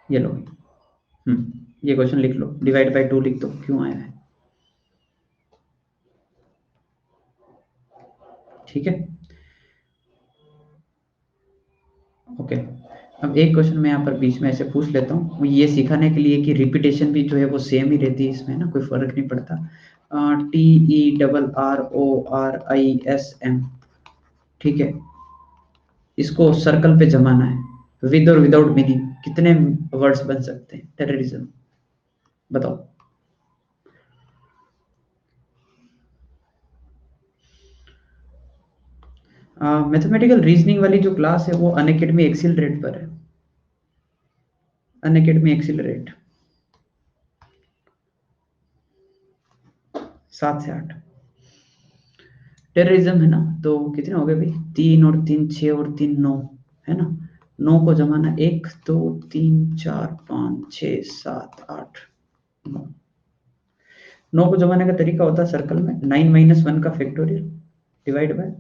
ये लो। ये क्वेश्चन लिख लो, डिवाइड बाय 2 लिख दो, क्यों आया है। ठीक है, ओके। अब एक क्वेश्चन मैं यहाँ पर बीच में ऐसे पूछ लेता हूँ, ये सिखाने के लिए कि रिपीटेशन भी जो है वो सेम ही रहती है इसमें ना, कोई फर्क नहीं पड़ता। TERRORISM, ठीक है, इसको सर्कल पे जमाना है, विद और विदाउट मीनिंग कितने वर्ड्स बन सकते हैं, टेररिज्म, बताओ। मैथमेटिकल रीजनिंग वाली जो क्लास है वो अनअकैडमी एक्सीलरेट पर है, अनअकैडमी एक्सीलरेट 7 से 8। टेररिज्म है ना, तो कितने हो गए भाई, 3 और 3 6 और 3 9, है ना। 9 को जमाना 1 2 3 4 5 6 7 8 9। 9 को जमाने का तरीका होता है सर्कल में 9 माइनस 1 का फैक्टोरियल डिवाइड बाय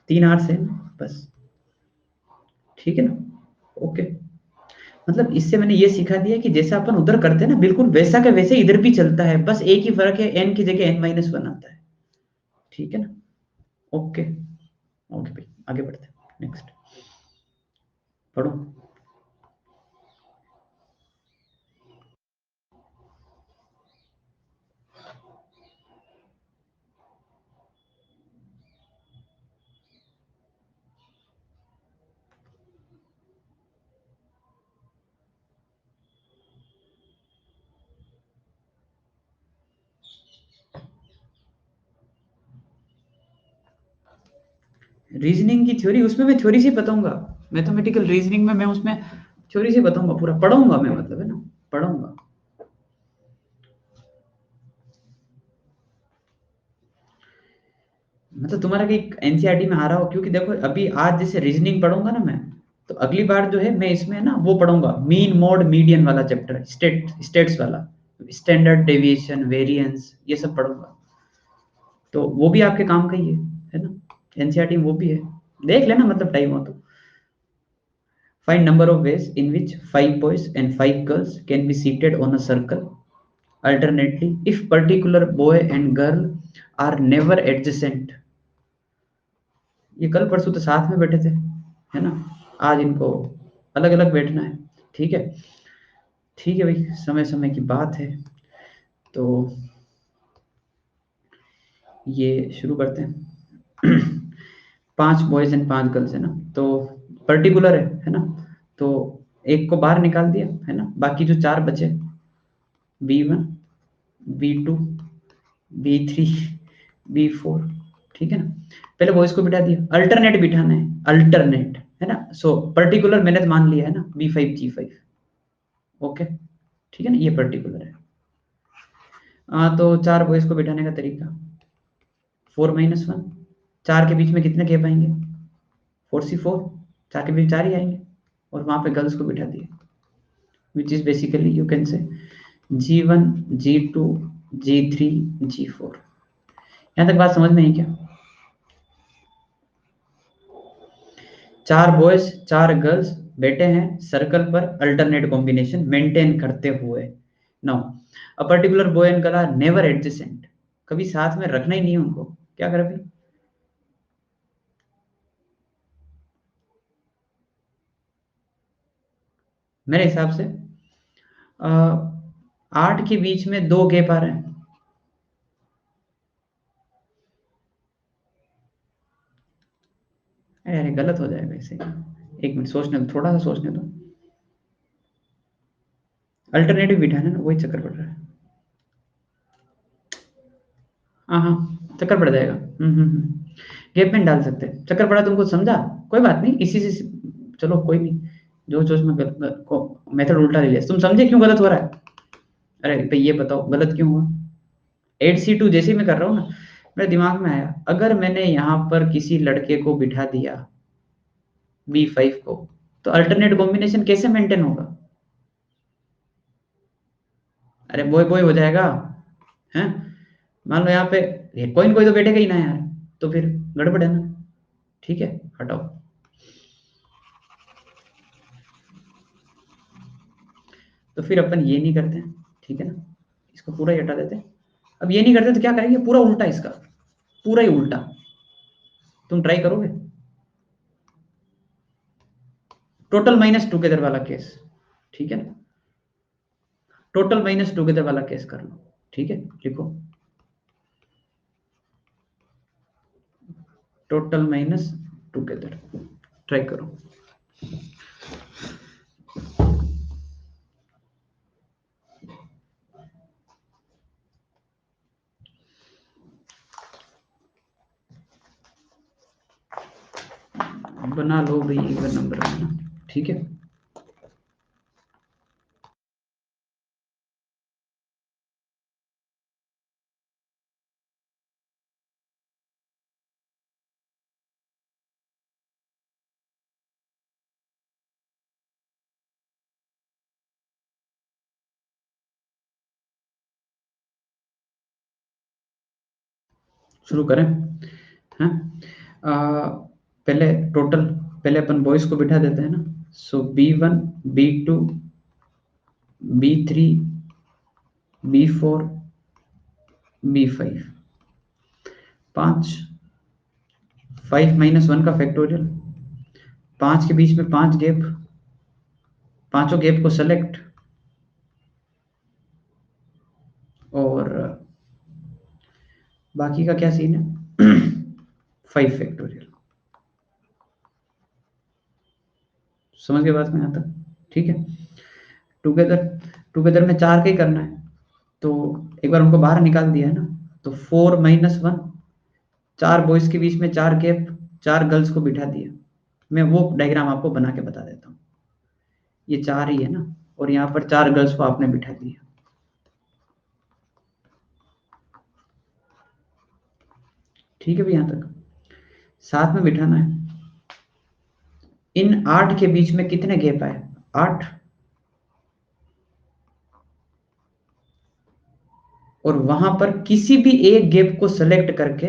3 आर से, बस। ठीक है ना, ओके। मतलब इससे मैंने ये सिखा दिया कि जैसा अपन उधर करते हैं ना, बिल्कुल वैसा का वैसे इधर भी चलता है, बस एक ही फर्क है, एन की जगह n माइनस 1 आता है। ठीक है ना, ओके। ओके भाई, आगे बढ़ते हैं, नेक्स्ट पढ़ो। रीजनिंग की थ्योरी, उसमें मैं थ्योरी से बताऊंगा, मैथमेटिकल रीजनिंग में मैं उसमें थ्योरी से बताऊंगा, पूरा पढ़ाऊंगा मैं, मतलब है ना, पढ़ाऊंगा। मतलब तुम्हारा कि एनसीईआरटी में आ रहा हो, क्योंकि देखो अभी आज जैसे रीजनिंग पढ़ूंगा ना मैं, तो अगली बार जो है मैं इसमें ना वो पढ़ूंगा, मीन मोड मीडियन वाला चैप्टर, स्टेट्स वाला, स्टैंडर्ड डेविएशन वेरिएंस, ये सब पढ़ूंगा। तो वो भी आपके काम का ही है ना, एनसीईआरटी में वो भी है, देख लेना मतलब टाइम हो तो। Find number of ways in which 5 boys and 5 girls can be seated on a circle alternately if particular boy and girl are never adjacent। ये कल परसों तो साथ में बैठे थे, है ना, आज इनको अलग अलग बैठना है। ठीक है, ठीक है भाई, समय समय की बात है। तो ये शुरू करते हैं। 5 बॉयज एंड 5 गर्ल्स है ना, तो पर्टिकुलर है ना, तो एक को बाहर निकाल दिया, है ना, बाकी जो 4 बचे, B1 B2 B3 B4, ठीक है ना। पहले बॉयज को बिठा दिया, अल्टरनेट बिठाना है, अल्टरनेट, है ना। सो पर्टिकुलर मैंने मान लिया है ना, B5 G5, ओके, ठीक है ना, ये पर्टिकुलर है। तो 4 बॉयज को बिठाने का तरीका, 4 - 1, 4 के बीच में कितने गैप आएंगे, 4C4, 4 के बीच 4 ही आएंगे, और वहां पे गर्ल्स को बिठा दिया, which is basically you can say G1 G2 G3 G4। यहां तक बात समझ में है क्या। 4 बॉयज 4 गर्ल्स बैठे हैं सर्कल पर, अल्टरनेट कॉम्बिनेशन मेंटेन करते हुए, now a particular boy and girl are never adjacent, कभी साथ में रखना ही नहीं है उनको, क्या करें भाई? मेरे हिसाब से 8 के बीच में 2 गैप आ रहे हैं। अरे गलत हो जाएगा इसे, एक मिनट सोचने दो, थोड़ा सा सोचने दो। अल्टरनेटिव बिठाना ना, वही चक्कर पड़ रहा है। हाँ हाँ, चक्कर पड़ जाएगा। गैप में डाल सकते हैं, चक्कर पड़ा तुमको, समझा? कोई बात नहीं, इसी से चलो कोई नहीं, जो जो उसमें को मेथड उल्टा ले लिया, तुम समझे क्यों गलत हो रहा है? अरे भाई ये बताओ गलत क्यों हुआ? 8C2 जैसे ही मैं कर रहा हूँ ना, मेरे दिमाग में आया, अगर मैंने यहाँ पर किसी लड़के को बिठा दिया B5 को, तो अल्टरनेट कॉम्बिनेशन कैसे मेंटेन होगा? अरे बॉय बॉय हो जाएगा, हैं? मान लो यहाँ पे कोई न कोई तो बैठेगा ही ना यार, तो फिर गड़बड़ है ना। ठीक है, हटाओ। तो फिर अपन ये नहीं करते हैं, ठीक है ना, इसको पूरा ही हटा देते हैं। अब ये नहीं करते तो क्या करेंगे, पूरा उल्टा इसका, पूरा ही उल्टा। तुम ट्राई करोगे? टोटल माइनस टुगेदर वाला केस, ठीक है ना, टोटल माइनस टुगेदर वाला केस कर लो, ठीक है, लिखो टोटल माइनस टुगेदर, ट्राई करो। बना लो भाई इवन नंबर बना, ठीक है। शुरू करें? हैं? पहले टोटल, पहले अपन बॉयज को बिठा देते हैं ना, सो B1 B2 B3 B4 B5, 5, 5 - 1 का फैक्टोरियल, 5 के बीच में 5 गैप, पांचों गैप को सेलेक्ट, और बाकी का क्या सीन है? 5 फैक्टोरियल। समझ गए बात में यहाँ तक? ठीक है। टुगेदर, टुगेदर में 4 का ही करना है, तो एक बार उनको बाहर निकाल दिया है ना, तो 4 - 1, 4 बॉयज के बीच में 4 गैप, 4 गर्ल्स को बिठा दिया। मैं वो डायग्राम आपको बना के बता देता हूँ। ये 4 ही है ना, और यहाँ पर 4 गर्ल्स को आपने बिठा दिया। ठीक है भाई, यहाँ तक साथ में बिठाना है। इन 8 के बीच में कितने गैप आए? 8। और वहां पर किसी भी एक गैप को सेलेक्ट करके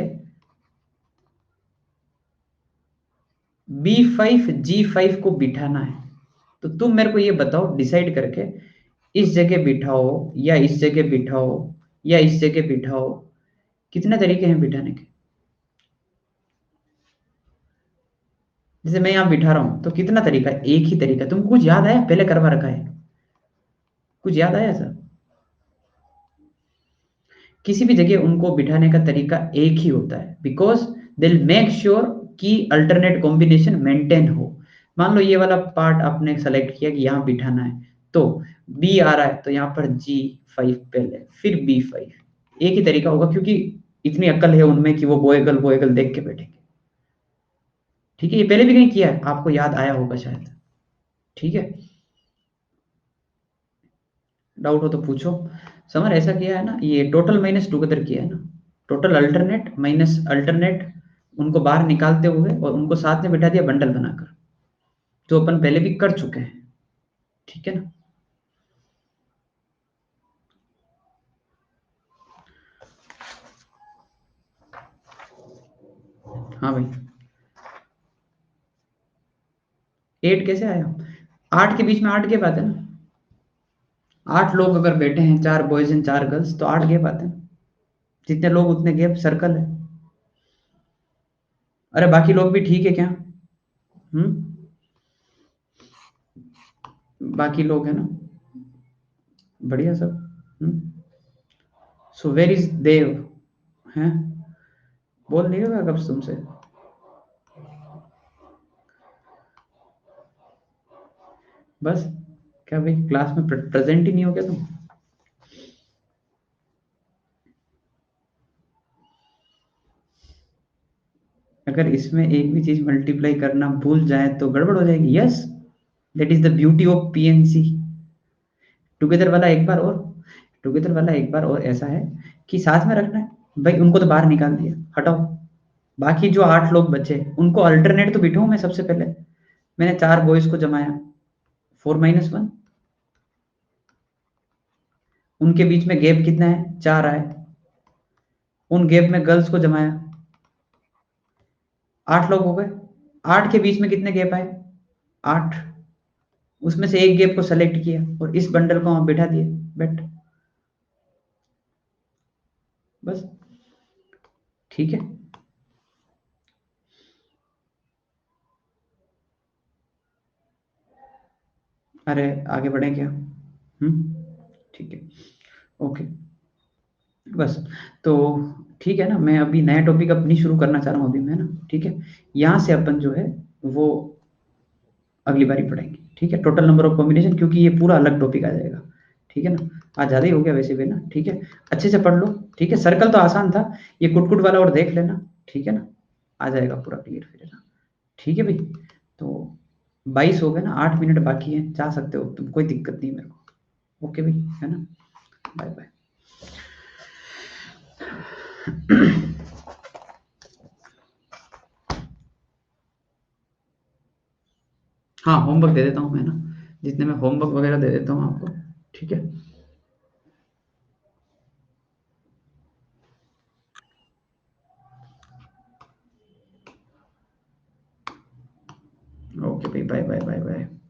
B5 G5 को बिठाना है। तो तुम मेरे को ये बताओ डिसाइड करके, इस जगह बिठाओ या इस जगह बिठाओ या इस जगह बिठाओ, कितने तरीके हैं बिठाने के? जैसे मैं यहाँ बिठा रहा हूं तो कितना तरीका है? एक ही तरीका। तुम कुछ याद आया? पहले करवा रखा है, कुछ याद आया सर? किसी भी जगह उनको बिठाने का तरीका एक ही होता है, बिकॉज दे मेक श्योर कि अल्टरनेट कॉम्बिनेशन मेंटेन हो। मान लो ये वाला पार्ट आपने सेलेक्ट किया कि यहाँ बिठाना है, तो बी आ रहा है तो यहाँ पर G5 पहले, फिर B5। एक ही तरीका होगा, क्योंकि इतनी अक्ल है उनमें कि वो बॉय गर्ल देख के बैठेंगे। ठीक है, ये पहले भी कहीं किया है, आपको याद आया होगा शायद। ठीक है, डाउट हो तो पूछो। समर ऐसा किया है ना, ये टोटल माइनस टुगेदर किया है ना, टोटल अल्टरनेट माइनस अल्टरनेट, उनको बाहर निकालते हुए और उनको साथ में बिठा दिया बंडल बनाकर, जो अपन पहले भी कर चुके हैं। ठीक है ना? हाँ भाई, 8 कैसे आया? 8 के बीच में 8 के बात है ना, 8 लोग अगर बैठे हैं, 4 बॉयज एंड 4 गर्ल्स, तो 8 गैप आते हैं। जितने लोग उतने गैप, सर्कल है। अरे बाकी लोग भी ठीक है क्या? बाकी लोग है ना, बढ़िया सब। सो वेर इज देव? हैं? बोल नहीं होगा कब तुमसे? बस, क्या भाई क्लास में प्रेजेंट ही नहीं हो गया तुम? अगर इसमें एक भी चीज मल्टीप्लाई करना भूल जाए तो गड़बड़ हो जाएगी। Yes, that is the beauty of PNC. Together वाला एक बार और, टुगेदर वाला एक बार और ऐसा है कि साथ में रखना है। भाई उनको तो बाहर निकाल दिया, हटाओ। बाकी जो 8 लोग बचे उनको अल्टरनेट तो बिठाऊं मैं सबसे पहले। मैंने 4 बॉयज को जमाया, 4 - 1, उनके बीच में गैप कितना है? 4 आए। उन गैप में गर्ल्स को जमाया, 8 लोग हो गए। 8 के बीच में कितने गैप आए? 8। उसमें से एक गैप को सेलेक्ट किया और इस बंडल को वहां बैठा दिया। बैठ, बस, ठीक है। अरे आगे बढ़े क्या? ठीक है, ओके, बस। तो ठीक है ना, मैं अभी नया टॉपिक अपनी शुरू करना चाह रहा हूँ अभी मैं ना, ठीक है। यहाँ से अपन जो है वो अगली बारी पढ़ेंगे, ठीक है, टोटल नंबर ऑफ कॉम्बिनेशन, क्योंकि ये पूरा अलग टॉपिक आ जाएगा, ठीक है ना। आज ज़्यादा ही हो गया वैसे भी ना, ठीक है। अच्छे से पढ़ लो, ठीक है। सर्कल तो आसान था, ये कुट वाला और देख लेना, ठीक है ना। आ जाएगा पूरा क्लियर फिर, है ना। ठीक है भाई। तो 22 हो गए ना, 8 मिनट बाकी है, जा सकते हो तुम, कोई दिक्कत नहीं मेरे को। ओके भाई, है ना। Bye bye. हाँ, होमवर्क दे देता हूँ मैं ना, जितने में होमवर्क वगैरह दे देता हूँ आपको, ठीक है। ओके भाई, बाय बाय बाय बाय।